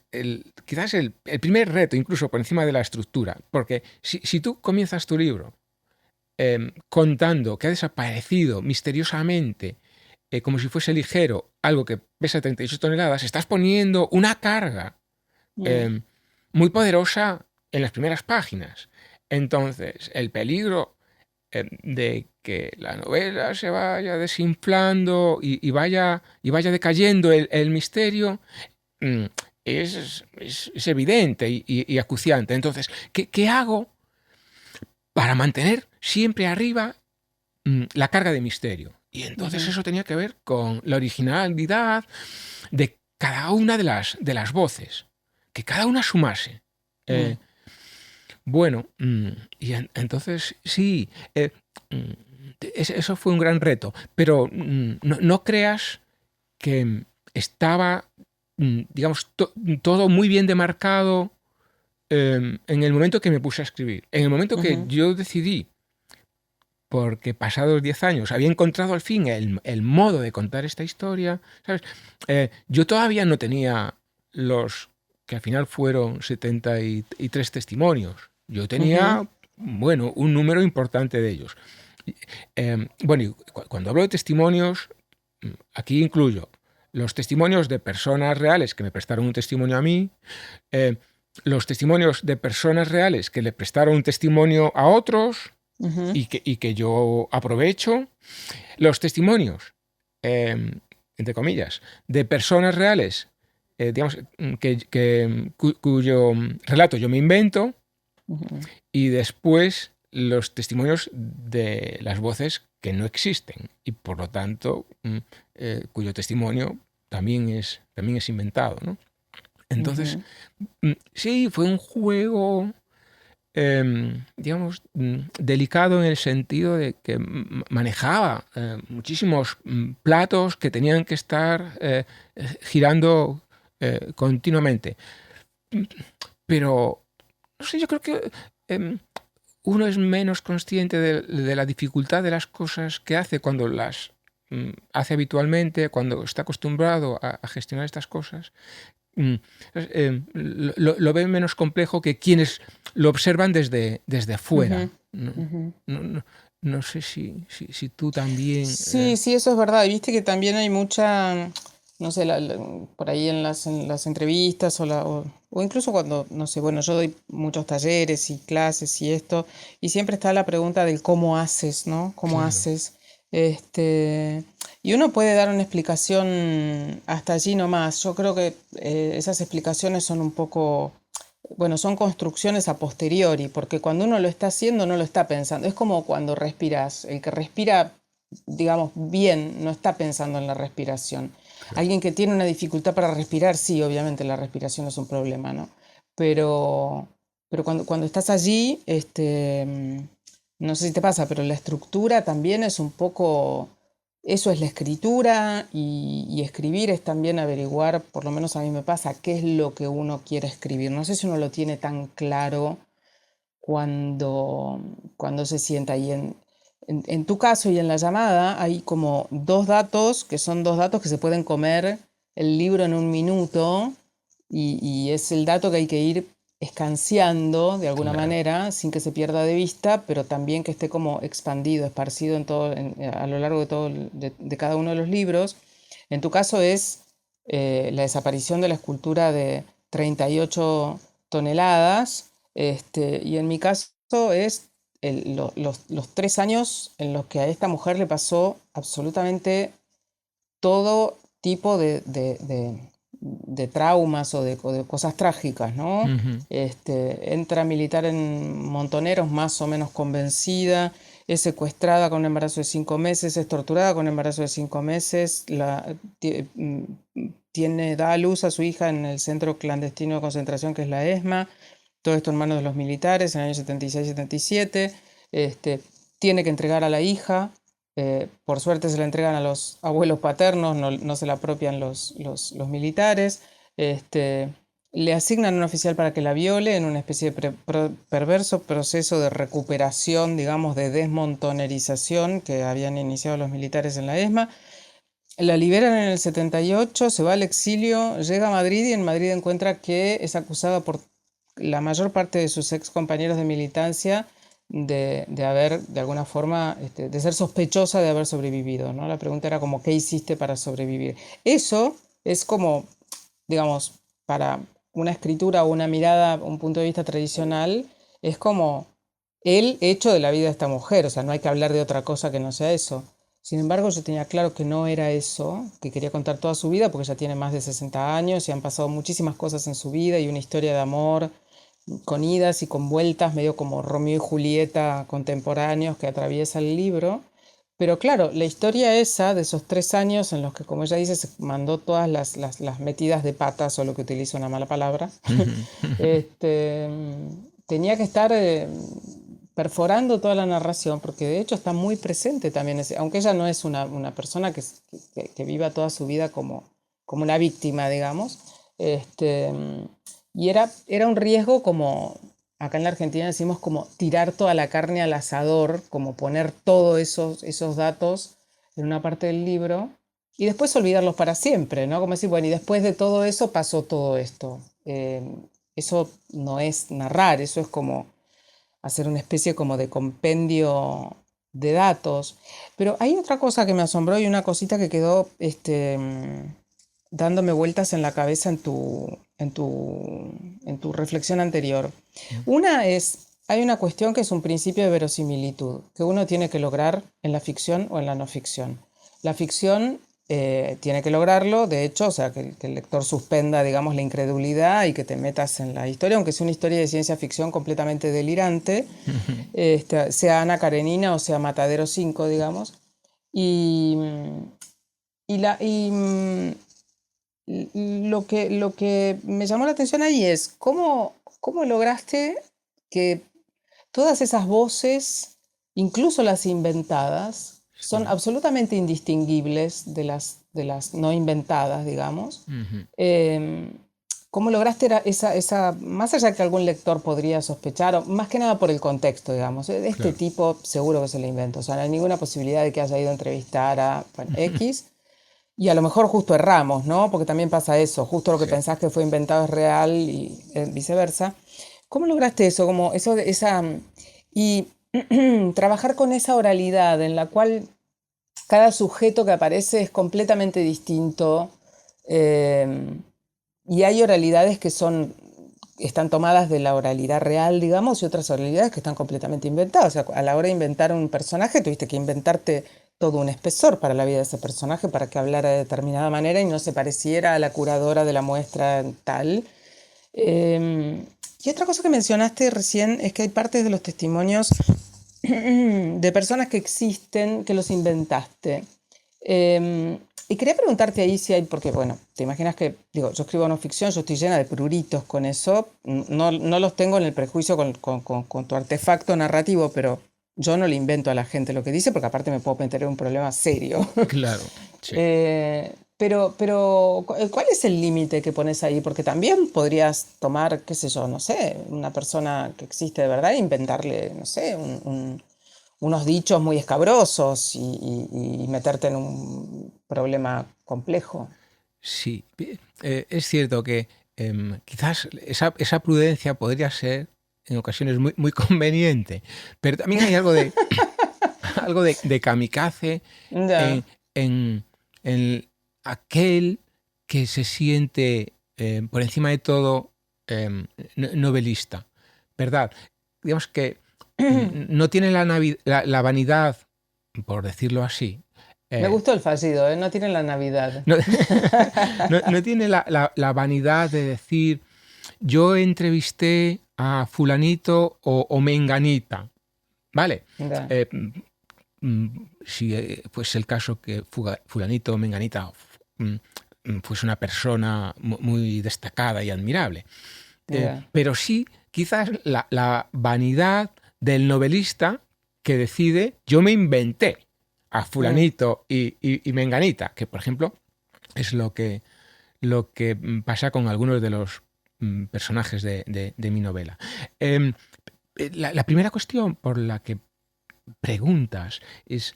quizás el primer reto, incluso por encima de la estructura, porque si tú comienzas tu libro contando que ha desaparecido misteriosamente, como si fuese ligero, algo que pesa 38 toneladas, estás poniendo una carga muy poderosa en las primeras páginas. Entonces, el peligro de que la novela se vaya desinflando y vaya decayendo el misterio es evidente y acuciante. Entonces, ¿qué hago para mantener siempre arriba la carga de misterio? Y entonces eso tenía que ver con la originalidad de cada una de las voces, que cada una sumase. Bueno, y entonces sí, eso fue un gran reto, pero no creas que estaba, digamos, todo muy bien demarcado en el momento que me puse a escribir. En el momento que yo decidí, porque pasados 10 años había encontrado al fin el modo de contar esta historia, ¿sabes? Yo todavía no tenía los que al final fueron 73 testimonios. Yo tenía, bueno, un número importante de ellos. Bueno, y cuando hablo de testimonios, aquí incluyo los testimonios de personas reales que me prestaron un testimonio a mí, los testimonios de personas reales que le prestaron un testimonio a otros y que yo aprovecho, los testimonios, entre comillas, de personas reales, digamos, cuyo relato yo me invento, y después los testimonios de las voces que no existen y por lo tanto cuyo testimonio también es inventado, ¿no? Entonces, sí, fue un juego, digamos, delicado en el sentido de que manejaba muchísimos platos que tenían que estar girando continuamente. Pero, no sé, yo creo que uno es menos consciente de la dificultad de las cosas que hace cuando las hace habitualmente, cuando está acostumbrado a gestionar estas cosas. Lo ven menos complejo que quienes lo observan desde afuera. No sé si tú también... Sí, sí, eso es verdad. Y viste que también hay mucha, no sé, por ahí en las entrevistas o incluso cuando, no sé, bueno, yo doy muchos talleres y clases y esto, y siempre está la pregunta del cómo haces, ¿no? ¿Cómo Claro. haces? Y uno puede dar una explicación hasta allí nomás. Yo creo que esas explicaciones son un poco, bueno, son construcciones a posteriori, porque cuando uno lo está haciendo no lo está pensando. Es como cuando respiras. El que respira, digamos, bien, no está pensando en la respiración. Alguien que tiene una dificultad para respirar, sí, obviamente la respiración es un problema, ¿no? Pero cuando estás allí, no sé si te pasa, pero la estructura también es un poco... Eso es la escritura y escribir es también averiguar, por lo menos a mí me pasa, qué es lo que uno quiere escribir. No sé si uno lo tiene tan claro cuando se sienta ahí. En tu caso y en la llamada hay como dos datos que son dos datos que se pueden comer el libro en un minuto y es el dato que hay que ir escanciando de alguna Claro. manera sin que se pierda de vista, pero también que esté como expandido, esparcido a lo largo de cada uno de los libros. En tu caso es la desaparición de la escultura de 38 toneladas, y en mi caso es los 3 años en los que a esta mujer le pasó absolutamente todo tipo de traumas o de cosas trágicas, ¿no? Ujú. Entra militar en Montoneros más o menos convencida, es secuestrada con un embarazo de 5 meses, es torturada con un embarazo de 5 meses, da a luz a su hija en el centro clandestino de concentración que es la ESMA, todo esto en manos de los militares en el año 76-77, tiene que entregar a la hija. Por suerte se la entregan a los abuelos paternos, no se la apropian los militares. Le asignan un oficial para que la viole en una especie de perverso proceso de recuperación, digamos, de desmontonerización que habían iniciado los militares en la ESMA. La liberan en el 78, se va al exilio, llega a Madrid y en Madrid encuentra que es acusada por la mayor parte de sus ex compañeros de militancia de haber, de alguna forma, de ser sospechosa de haber sobrevivido, ¿no? La pregunta era como, ¿qué hiciste para sobrevivir? Eso es como, digamos, para una escritura o una mirada, un punto de vista tradicional, es como el hecho de la vida de esta mujer, o sea, no hay que hablar de otra cosa que no sea eso. Sin embargo, yo tenía claro que no era eso, que quería contar toda su vida, porque ya tiene más de 60 años y han pasado muchísimas cosas en su vida y una historia de amor con idas y con vueltas, medio como Romeo y Julieta contemporáneos que atraviesa el libro. Pero claro, la historia esa de esos 3 años en los que, como ella dice, se mandó todas las metidas de patas, o lo que utiliza una mala palabra, tenía que estar perforando toda la narración, porque de hecho está muy presente también, aunque ella no es una persona que viva toda su vida como una víctima, digamos. Y era un riesgo como, acá en la Argentina decimos como tirar toda la carne al asador, como poner todos esos datos en una parte del libro y después olvidarlos para siempre, ¿no? Como decir, bueno, y después de todo eso pasó todo esto. Eso no es narrar, eso es como hacer una especie como de compendio de datos. Pero hay otra cosa que me asombró y una cosita que quedó dándome vueltas en la cabeza en tu reflexión anterior. Una es, hay una cuestión que es un principio de verosimilitud, que uno tiene que lograr en la ficción o en la no ficción. La ficción tiene que lograrlo, de hecho, o sea, que el lector suspenda, digamos, la incredulidad y que te metas en la historia, aunque sea una historia de ciencia ficción completamente delirante, sea Ana Karenina o sea Matadero 5, digamos. Y, y, la, y lo que me llamó la atención ahí es cómo lograste que todas esas voces, incluso las inventadas, son absolutamente indistinguibles de las no inventadas, digamos. Eh, ¿Cómo lograste más allá que algún lector podría sospechar, o más que nada por el contexto, digamos, este Claro. tipo seguro que se lo inventó, o sea, no hay ninguna posibilidad de que haya ido a entrevistar a bueno, X, y a lo mejor justo erramos, ¿no? Porque también pasa eso, justo lo que Sí. pensás que fue inventado es real y viceversa. ¿Cómo lograste eso? Como eso, y trabajar con esa oralidad en la cual cada sujeto que aparece es completamente distinto, eh, y hay oralidades que están tomadas de la oralidad real, digamos, y otras oralidades que están completamente inventadas. O sea, a la hora de inventar un personaje tuviste que inventarte todo un espesor para la vida de ese personaje para que hablara de determinada manera y no se pareciera a la curadora de la muestra tal. Y otra cosa que mencionaste recién es que hay partes de los testimonios de personas que existen, que los inventaste. Y quería preguntarte ahí si hay, porque bueno, te imaginas que, digo, yo escribo no ficción, yo estoy llena de pruritos con eso, no los tengo en el prejuicio con tu artefacto narrativo, pero yo no le invento a la gente lo que dice, porque aparte me puedo meter en un problema serio. Claro, sí. ¿Cuál es el límite que pones ahí? Porque también podrías tomar, qué sé yo, no sé, una persona que existe de verdad e inventarle, no sé, unos dichos muy escabrosos y meterte en un problema complejo. Sí, es cierto que quizás esa prudencia podría ser en ocasiones muy conveniente, pero también hay algo de, algo de kamikaze Ya, en, en- en aquel que se siente por encima de todo novelista, ¿verdad? Digamos que no tiene la vanidad, por decirlo así. me eh, gustó el fallido, ¿eh? No tiene la Navidad. no, no tiene la vanidad de decir, yo entrevisté a fulanito o menganita, ¿vale? Ya, Eh, si fuese el caso que fulanito o menganita fuese una persona muy destacada y admirable. ya. Pero sí, quizás la vanidad del novelista que decide, yo me inventé a Mm, fulanito y menganita, que por ejemplo es lo que pasa con algunos de los personajes de mi novela. Em, la primera cuestión por la que preguntas es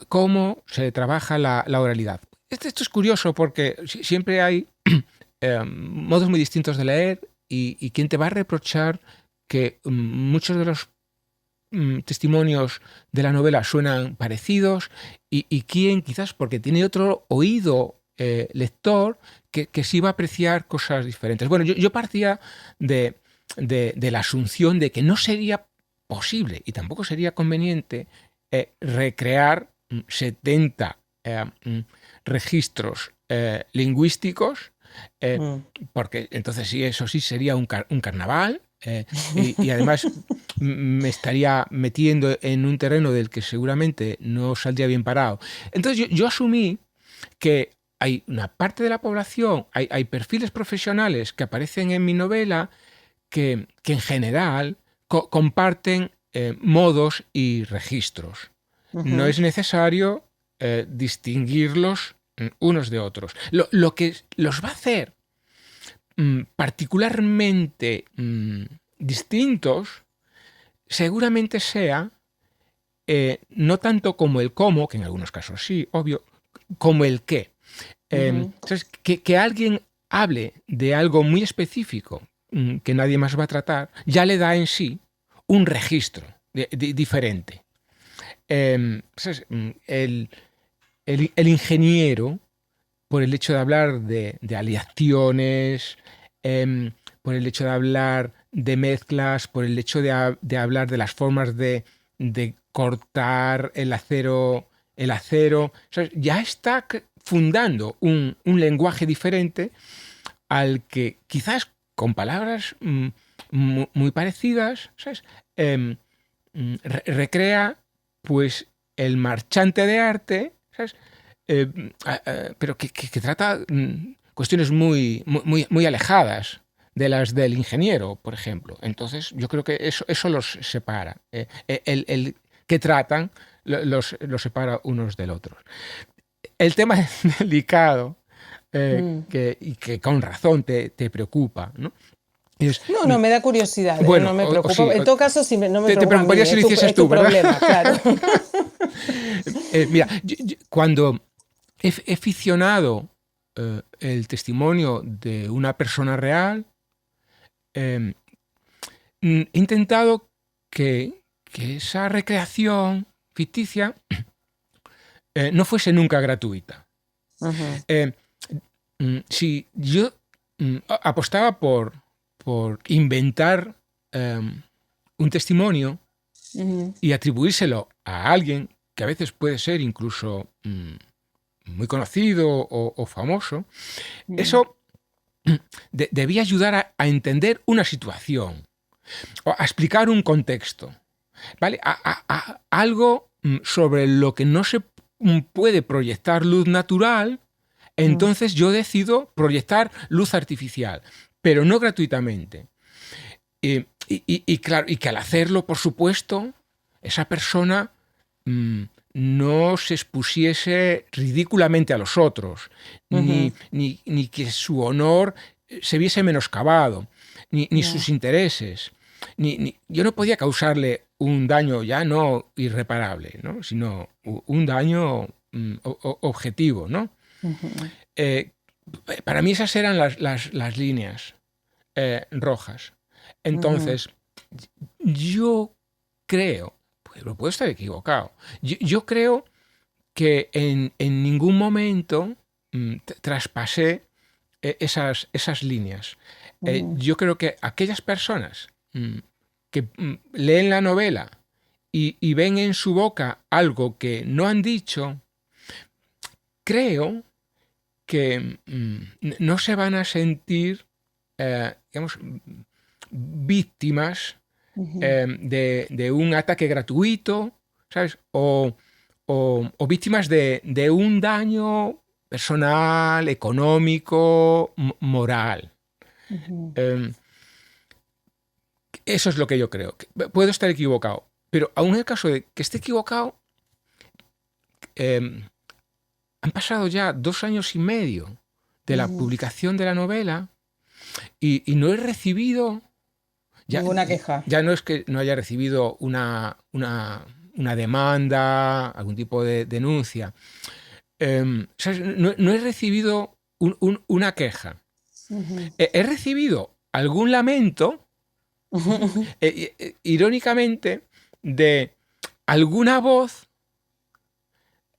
cómo se trabaja la oralidad. Esto es curioso porque siempre hay modos muy distintos de leer y quien te va a reprochar que muchos de los testimonios de la novela suenan parecidos y quien quizás porque tiene otro oído lector que sí va a apreciar cosas diferentes. Bueno, yo partía de la asunción de que no sería posible y tampoco sería conveniente recrear 70 registros lingüísticos, eh, mm. porque entonces sí, eso sí sería un carnaval, y además me estaría metiendo en un terreno del que seguramente no saldría bien parado. Entonces yo asumí que hay una parte de la población, hay perfiles profesionales que aparecen en mi novela que en general comparten modos y registros. No Ujú, es necesario distinguirlos unos de otros. Lo que los va a hacer particularmente distintos seguramente sea no tanto como el cómo, que en algunos casos sí, obvio, como el qué. ujú, Entonces, que alguien hable de algo muy específico que nadie más va a tratar, ya le da en sí un registro diferente. Entonces, el ingeniero, por el hecho de hablar de aleaciones, por el hecho de hablar de mezclas, por el hecho de hablar de las formas de cortar el acero, ¿sabes? Ya está fundando un lenguaje diferente al que quizás con palabras muy parecidas, ¿sabes? Recrea pues el marchante de arte, ¿sabes? Pero que trata cuestiones muy alejadas de las del ingeniero, por ejemplo. Entonces, yo creo que eso los separa. El que tratan los separa unos del otro. El tema delicado, y que con razón te preocupa, ¿no? No, me da curiosidad, bueno, no me preocupa. Sí, en todo caso, si no me te preocuparía si lo hicieses tú, ¿verdad? Problema, claro. Mira, cuando he ficcionado el testimonio de una persona real, he intentado que esa recreación ficticia no fuese nunca gratuita. Uh-huh. Si yo apostaba por inventar un testimonio uh-huh. y atribuírselo a alguien que a veces puede ser incluso muy conocido o famoso, uh-huh. eso debía ayudar a entender una situación, o a explicar un contexto, ¿vale? A algo sobre lo que no se puede proyectar luz natural. Entonces yo decido proyectar luz artificial, pero no gratuitamente. Y claro, y que al hacerlo, por supuesto, esa persona no se expusiese ridículamente a los otros, uh-huh. ni que su honor se viese menoscabado, ni sus intereses. Yo no podía causarle un daño ya no irreparable, ¿no? Sino un daño objetivo, ¿no? Uh-huh. Para mí esas eran las líneas rojas. Entonces, uh-huh. yo creo, pero puedo estar equivocado, yo creo que en ningún momento traspasé esas líneas. Uh-huh. Yo creo que aquellas personas que leen la novela y ven en su boca algo que no han dicho, creo que no se van a sentir, digamos, víctimas uh-huh. De un ataque gratuito, ¿sabes? O víctimas de un daño personal, económico, moral. Uh-huh. Eso es lo que yo creo. Puedo estar equivocado, pero aún en el caso de que esté equivocado, han pasado ya 2 años y medio de la publicación de la novela y no he recibido ninguna queja. Ya no es que no haya recibido una demanda, algún tipo de denuncia. No he recibido una queja. Uh-huh. He recibido algún lamento, uh-huh. Irónicamente, de alguna voz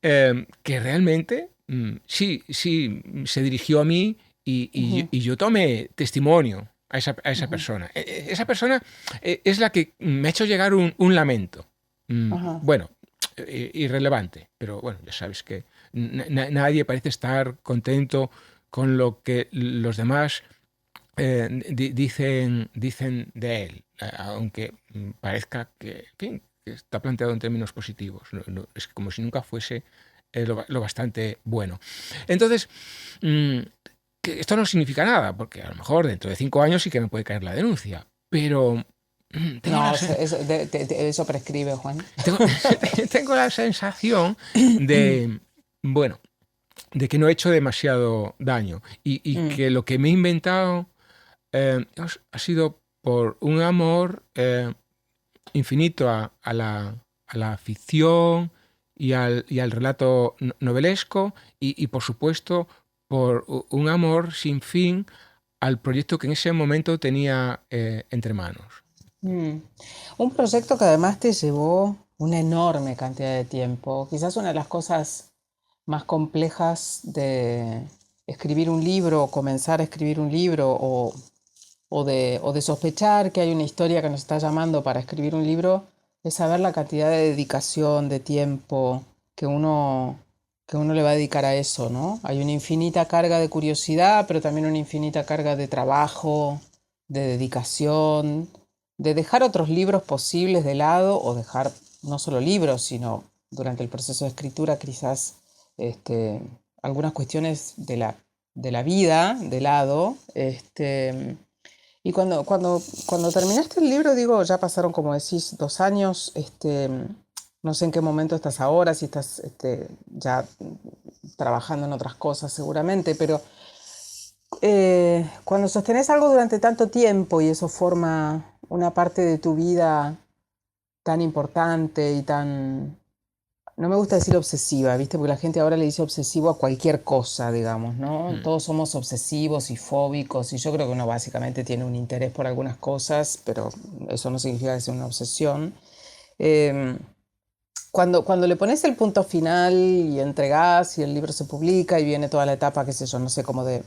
que realmente sí se dirigió a mí y yo tomé testimonio a esa uh-huh. persona. Esa persona es la que me ha hecho llegar un lamento. Uh-huh. Bueno, irrelevante, pero bueno, ya sabes que nadie parece estar contento con lo que los demás dicen de él, aunque parezca que, en fin, que está planteado en términos positivos. Es como si nunca fuese lo bastante bueno. Entonces, que esto no significa nada, porque a lo mejor dentro de 5 años sí que me puede caer la denuncia, pero... eso prescribe, Juan. Tengo la sensación de, bueno, de que no he hecho demasiado daño y que lo que me he inventado ha sido por un amor infinito a la ficción y al relato novelesco y por supuesto por un amor sin fin al proyecto que en ese momento tenía entre manos. Un proyecto que además te llevó una enorme cantidad de tiempo. Quizás una de las cosas más complejas de escribir un libro o comenzar a escribir un libro o de sospechar que hay una historia que nos está llamando para escribir un libro es saber la cantidad de dedicación, de tiempo que uno que uno le va a dedicar a eso, ¿no? Hay una infinita carga de curiosidad, pero también una infinita carga de trabajo, de dedicación, de dejar otros libros posibles de lado o dejar no solo libros, sino durante el proceso de escritura quizás este, algunas cuestiones de la vida de lado. Y cuando terminaste el libro, digo, ya pasaron, como decís, 2 años, no sé en qué momento estás ahora, si estás ya trabajando en otras cosas seguramente, pero cuando sostenés algo durante tanto tiempo y eso forma una parte de tu vida tan importante y tan, no me gusta decir obsesiva, ¿viste? Porque la gente ahora le dice obsesivo a cualquier cosa, digamos, ¿no? Todos somos obsesivos y fóbicos, y yo creo que uno básicamente tiene un interés por algunas cosas, pero eso no significa que sea una obsesión. Eh, cuando le pones el punto final y entregás y el libro se publica y viene toda la etapa, qué sé yo, no sé cómo de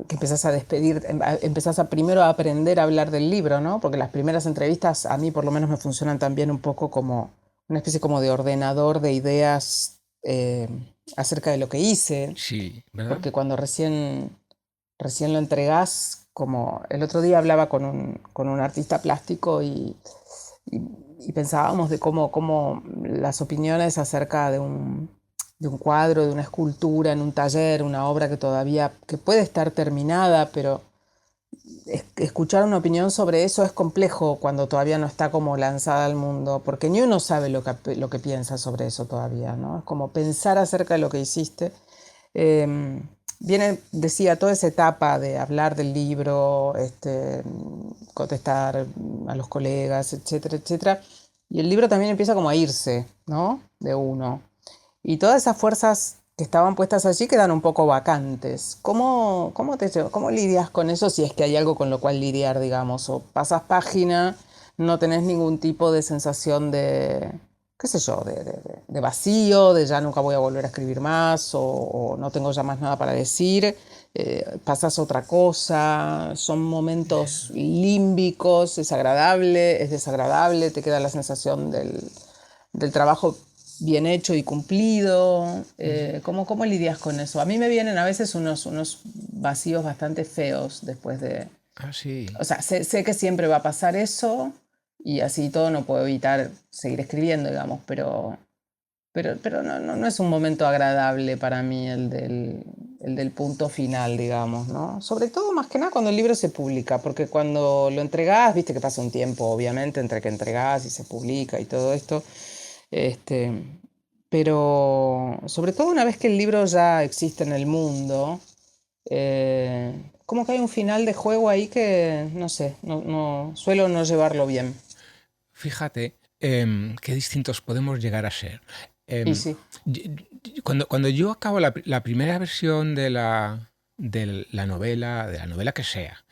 que empezás a despedir, empezás a primero a aprender a hablar del libro, ¿no? Porque las primeras entrevistas a mí por lo menos me funcionan también un poco como una especie como de ordenador de ideas acerca de lo que hice, Sí, ¿verdad? porque cuando recién lo entregás, como el otro día hablaba con un artista plástico y, y pensábamos de cómo las opiniones acerca de un cuadro, de una escultura en un taller, una obra que todavía que puede estar terminada, pero escuchar una opinión sobre eso es complejo cuando todavía no está como lanzada al mundo, porque ni uno sabe lo que piensa sobre eso todavía, ¿no? Es como pensar acerca de lo que hiciste. Eh, Viene, decía, toda esa etapa de hablar del libro, contestar a los colegas, etcétera, etcétera. Y el libro también empieza como a irse, ¿no? De uno. Y todas esas fuerzas que estaban puestas allí quedan un poco vacantes. ¿Cómo lidias con eso si es que hay algo con lo cual lidiar, digamos? O pasas página, no tenés ningún tipo de sensación de, qué sé yo, de vacío, de ya nunca voy a volver a escribir más, o no tengo ya más nada para decir, pasas a otra cosa, son momentos límbicos, es desagradable, te queda la sensación del trabajo bien hecho y cumplido. ¿Cómo lidias con eso? A mí me vienen a veces unos vacíos bastante feos después de... Ah, sí. O sea, sé que siempre va a pasar eso y así todo no puedo evitar seguir escribiendo, digamos, pero no es un momento agradable para mí el del punto final, digamos, ¿no? Sobre todo, más que nada, cuando el libro se publica, porque cuando lo entregás, viste que pasa un tiempo, obviamente, entre que entregás y se publica y todo esto, este, pero sobre todo una vez que el libro ya existe en el mundo, como que hay un final de juego ahí que, no sé, suelo no llevarlo bien. Fíjate qué distintos podemos llegar a ser. Y Em, sí. cuando yo acabo la primera versión de la novela que sea,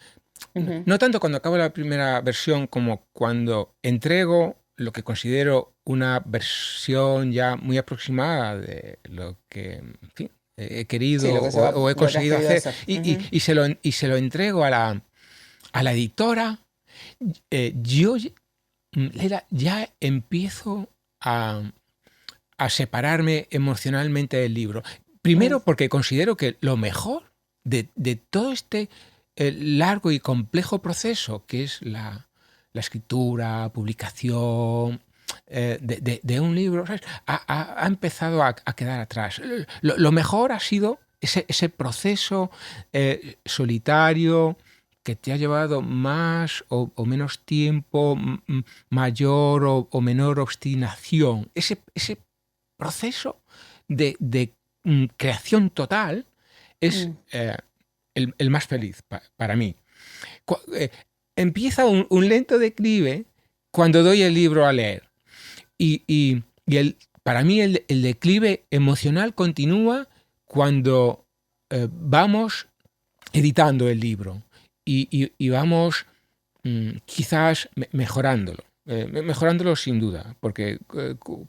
Ujú. no tanto cuando acabo la primera versión como cuando entrego lo que considero una versión ya muy aproximada de lo que, en fin, he Sí, querido o he lo que has conseguido querido hacer hacer. y, y- Ujú. y se lo entrego a la editora. Yo, Leila, ya empiezo a separarme emocionalmente del libro. Mm, Primero porque considero que lo mejor de todo este largo y complejo proceso que es la escritura, publicación de un libro, ¿sabes? Ha empezado a quedar atrás. Lo mejor ha sido ese proceso solitario que te ha llevado más o menos tiempo, mayor o menor obstinación. Ese proceso de creación total es mm, el más feliz para mí. Empieza un lento declive cuando doy el libro a leer. Para mí el declive emocional continúa cuando vamos editando el libro y vamos quizás mejorándolo. Mejorándolo sin duda, porque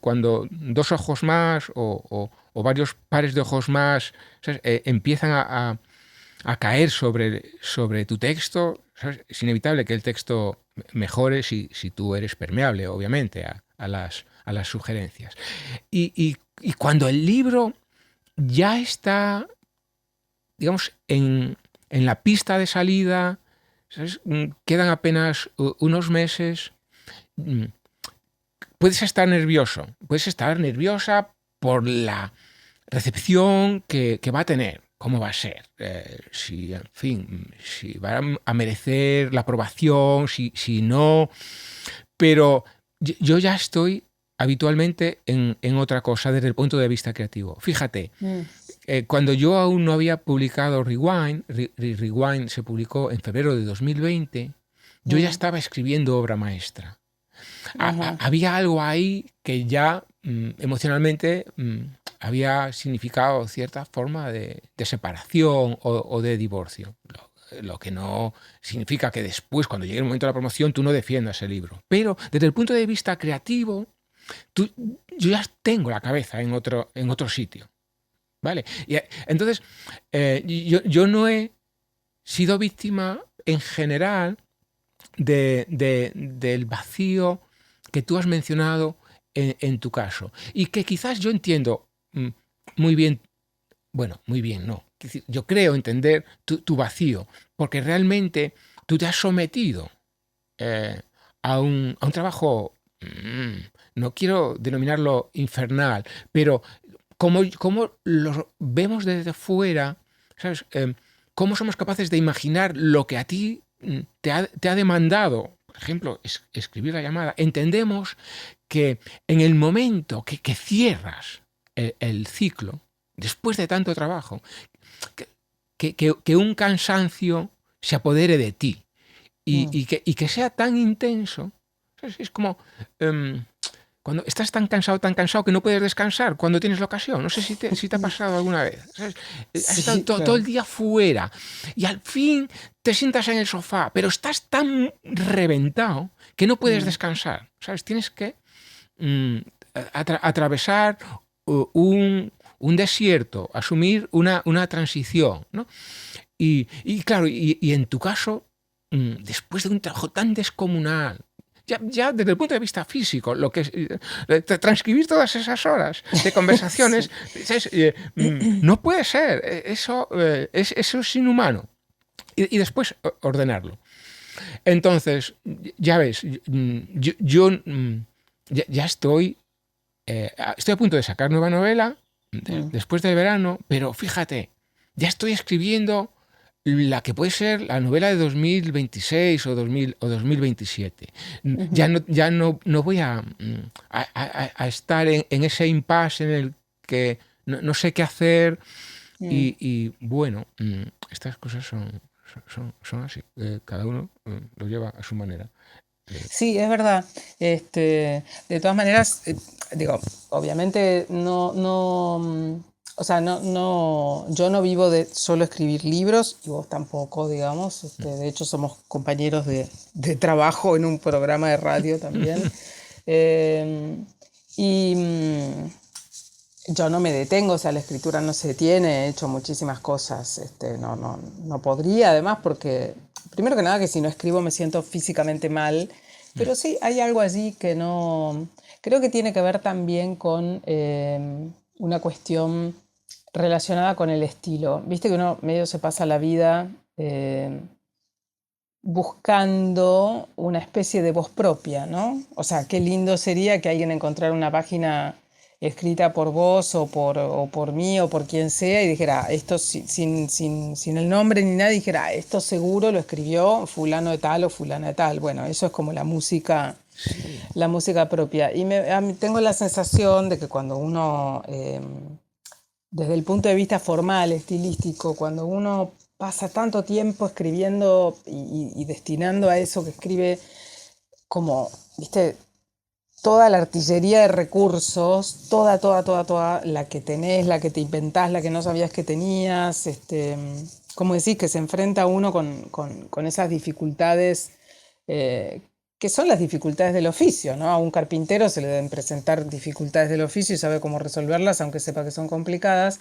cuando 2 ojos más o varios pares de ojos más, ¿sabes? Empiezan a caer sobre tu texto, ¿sabes? Es inevitable que el texto mejore si tú eres permeable, obviamente, a las sugerencias. Y cuando el libro ya está, digamos, en la pista de salida, ¿sabes? Quedan apenas unos meses. Puedes estar nerviosa por la recepción que va a tener, cómo va a ser, si, en fin, si va a merecer la aprobación, si no, pero yo ya estoy habitualmente en otra cosa desde el punto de vista creativo. Fíjate, cuando yo aún no había publicado Rewind, Rewind se publicó en febrero de 2020, yo ya estaba escribiendo obra maestra. Había algo ahí que ya emocionalmente había significado cierta forma de separación o de divorcio. Lo que no significa que después, cuando llegue el momento de la promoción, tú no defiendas el libro. Pero desde el punto de vista creativo, yo ya tengo la cabeza en otro sitio. ¿Vale? Y, entonces, yo no he sido víctima en general del vacío que tú has mencionado en tu caso. Y que quizás yo entiendo muy bien, bueno, muy bien, no. Yo creo entender tu vacío, porque realmente tú te has sometido a un trabajo, no quiero denominarlo infernal, pero como lo vemos desde fuera, ¿sabes? ¿Cómo somos capaces de imaginar lo que a ti te ha demandado, por ejemplo, escribir la llamada? Entendemos que en el momento que cierras el ciclo, después de tanto trabajo, que un cansancio se apodere de ti y que sea tan intenso. ¿Sabes? Es como cuando estás tan cansado que no puedes descansar cuando tienes la ocasión. No sé si te ha pasado alguna vez. ¿Sabes? Has estado todo el día fuera y al fin te sientas en el sofá, pero estás tan reventado que no puedes descansar. ¿Sabes? Tienes que atravesar un desierto, asumir una transición, ¿no? Y claro, y en tu caso, después de un trabajo tan descomunal, ya desde el punto de vista físico, lo que transcribir todas esas horas de conversaciones, no puede ser, eso es inhumano. Y después ordenarlo. Entonces, ya ves, yo ya estoy a punto de sacar nueva novela después del verano, pero fíjate, ya estoy escribiendo la que puede ser la novela de 2026 o 2027. Ya no voy a estar en ese impasse en el que no sé qué hacer y bueno, estas cosas son así. Cada uno lo lleva a su manera. Sí, es verdad. De todas maneras, digo, obviamente o sea, yo no vivo de solo escribir libros y vos tampoco, digamos. De hecho, somos compañeros de trabajo en un programa de radio también. Yo no me detengo, o sea, la escritura no se detiene, he hecho muchísimas cosas. No podría, además, porque primero que nada que si no escribo me siento físicamente mal, pero sí hay algo allí que no... Creo que tiene que ver también con una cuestión relacionada con el estilo. Viste que uno medio se pasa la vida buscando una especie de voz propia, ¿no? O sea, qué lindo sería que alguien encontrara una página escrita por vos o por mí o por quien sea y dijera, esto sin el nombre ni nada, dijera, esto seguro lo escribió fulano de tal o fulana de tal. Bueno, eso es como la música propia. Y tengo la sensación de que cuando uno, desde el punto de vista formal, estilístico, cuando uno pasa tanto tiempo escribiendo y destinando a eso que escribe como, viste, toda la artillería de recursos, toda la que tenés, la que te inventás, la que no sabías que tenías, como decís, que se enfrenta uno con esas dificultades que son las dificultades del oficio, ¿no? A un carpintero se le deben presentar dificultades del oficio y sabe cómo resolverlas, aunque sepa que son complicadas.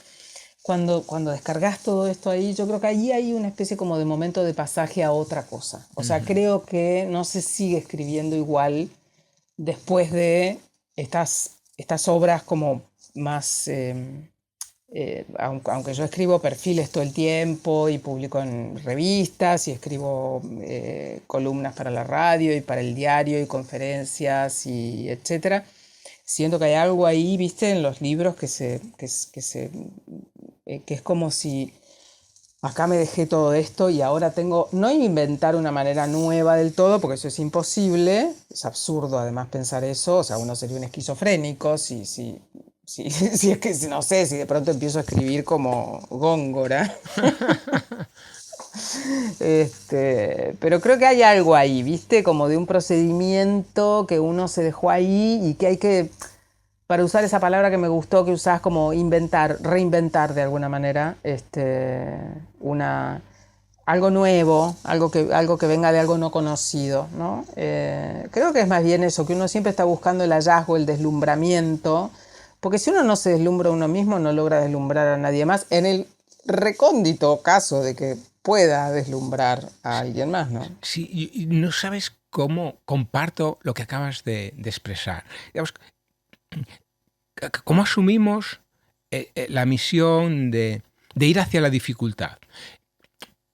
Cuando descargas todo esto ahí, yo creo que ahí hay una especie como de momento de pasaje a otra cosa. O sea, creo que no se sigue escribiendo igual después de estas obras como más aunque yo escribo perfiles todo el tiempo y publico en revistas y escribo columnas para la radio y para el diario y conferencias y etcétera, siento que hay algo ahí, viste, en los libros que es como si acá me dejé todo esto y ahora tengo, no inventar una manera nueva del todo, porque eso es imposible, es absurdo además pensar eso, o sea, uno sería un esquizofrénico si es que, no sé, si de pronto empiezo a escribir como Góngora. Pero creo que hay algo ahí, ¿viste? Como de un procedimiento que uno se dejó ahí y que hay que, para usar esa palabra que me gustó que usás, como inventar, reinventar de alguna manera, algo nuevo, algo que venga de algo no conocido, ¿no? Creo que es más bien eso, que uno siempre está buscando el hallazgo, el deslumbramiento, porque si uno no se deslumbra a uno mismo, no logra deslumbrar a nadie más, en el recóndito caso de que pueda deslumbrar a alguien más, ¿no? Sí, y no sabes cómo comparto lo que acabas de expresar. Digamos, ¿cómo asumimos la misión de ir hacia la dificultad?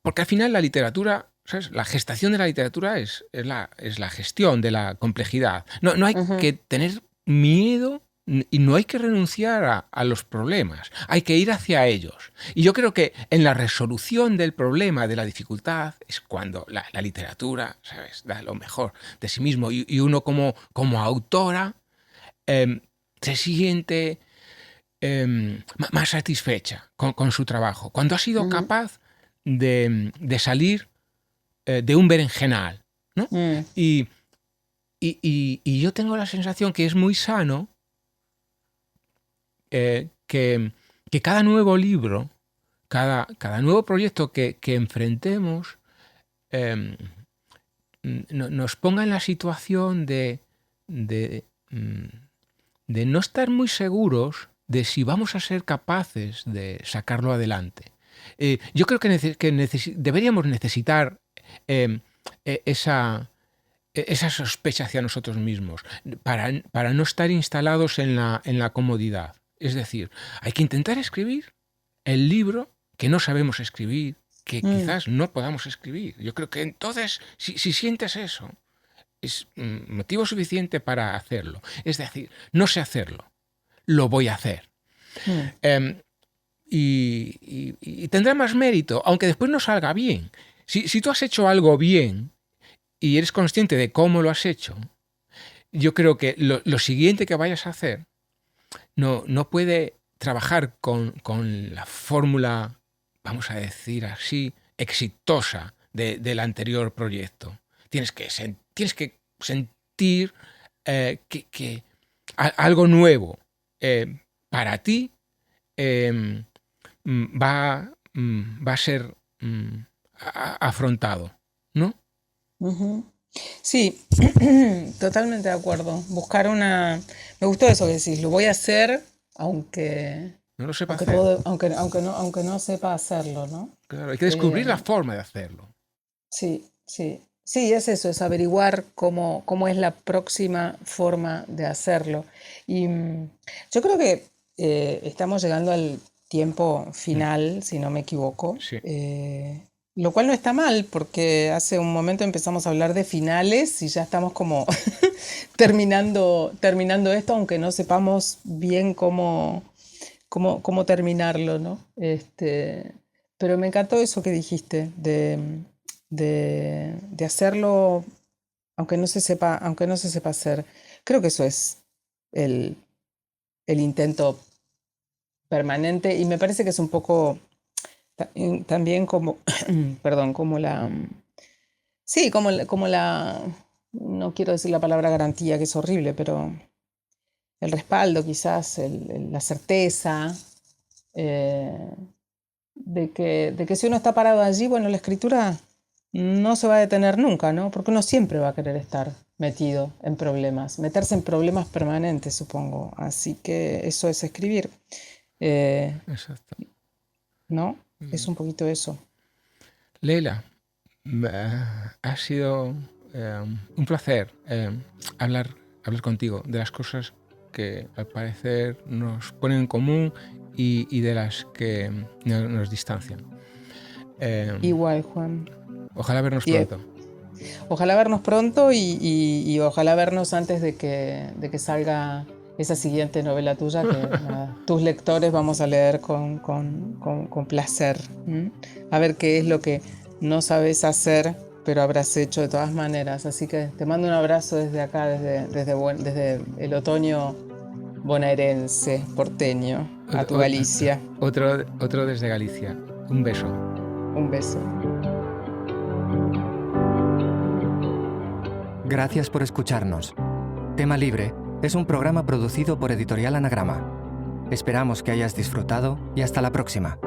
Porque al final la literatura, ¿sabes? La gestación de la literatura es la gestión de la complejidad. No hay que tener miedo y no hay que renunciar a los problemas, hay que ir hacia ellos. Y yo creo que en la resolución del problema, de la dificultad, es cuando la literatura, ¿sabes?, da lo mejor de sí mismo. Y uno como autora se siente más satisfecha con su trabajo. Cuando ha sido capaz de salir de un berenjenal, ¿no? Y yo tengo la sensación que es muy sano que cada nuevo libro, cada nuevo proyecto que enfrentemos nos ponga en la situación de no estar muy seguros de si vamos a ser capaces de sacarlo adelante. Yo creo que deberíamos necesitar esa sospecha hacia nosotros mismos para no estar instalados en la comodidad. Es decir, hay que intentar escribir el libro que no sabemos escribir, que quizás no podamos escribir. Yo creo que entonces, si sientes eso, es motivo suficiente para hacerlo. Es decir, no sé hacerlo, lo voy a hacer. Y tendrá más mérito, aunque después no salga bien. Si tú has hecho algo bien y eres consciente de cómo lo has hecho, yo creo que lo siguiente que vayas a hacer no puede trabajar con la fórmula, vamos a decir así, exitosa del anterior proyecto. Tienes que sentir que algo nuevo para ti va a ser afrontado, ¿no? Sí, totalmente de acuerdo. Buscar una... Me gustó eso que decís, lo voy a hacer aunque... No lo sepa Aunque, hacer. aunque no sepa hacerlo, ¿no? Claro, hay que descubrir la forma de hacerlo. Sí, sí. Sí, es eso, es averiguar cómo es la próxima forma de hacerlo. Y yo creo que estamos llegando al tiempo final, si no me equivoco. Sí. Lo cual no está mal, porque hace un momento empezamos a hablar de finales y ya estamos como terminando esto, aunque no sepamos bien cómo terminarlo, ¿no? Pero me encantó eso que dijiste, de hacerlo aunque no se sepa hacer. Creo que eso es el intento permanente, y me parece que es un poco también como, perdón, como la, sí, como la, no quiero decir la palabra garantía, que es horrible, pero el respaldo quizás, la certeza de que si uno está parado allí, bueno, la escritura no se va a detener nunca, ¿no? Porque uno siempre va a querer estar metido en problemas, meterse en problemas permanentes, supongo. Así que eso es escribir. Exacto. ¿No? Es un poquito eso. Leila, ha sido un placer hablar contigo de las cosas que al parecer nos ponen en común y de las que nos distancian. Igual, Juan. Ojalá vernos Bien. pronto. Ojalá vernos pronto y ojalá vernos antes de que salga esa siguiente novela tuya que nada, tus lectores vamos a leer con placer. A ver qué es lo que no sabes hacer, pero habrás hecho de todas maneras. Así que te mando un abrazo desde acá, desde el otoño bonaerense, porteño, a tu Galicia. Otro desde Galicia. Un beso. Un beso. Gracias por escucharnos. Tema Libre es un programa producido por Editorial Anagrama. Esperamos que hayas disfrutado y hasta la próxima.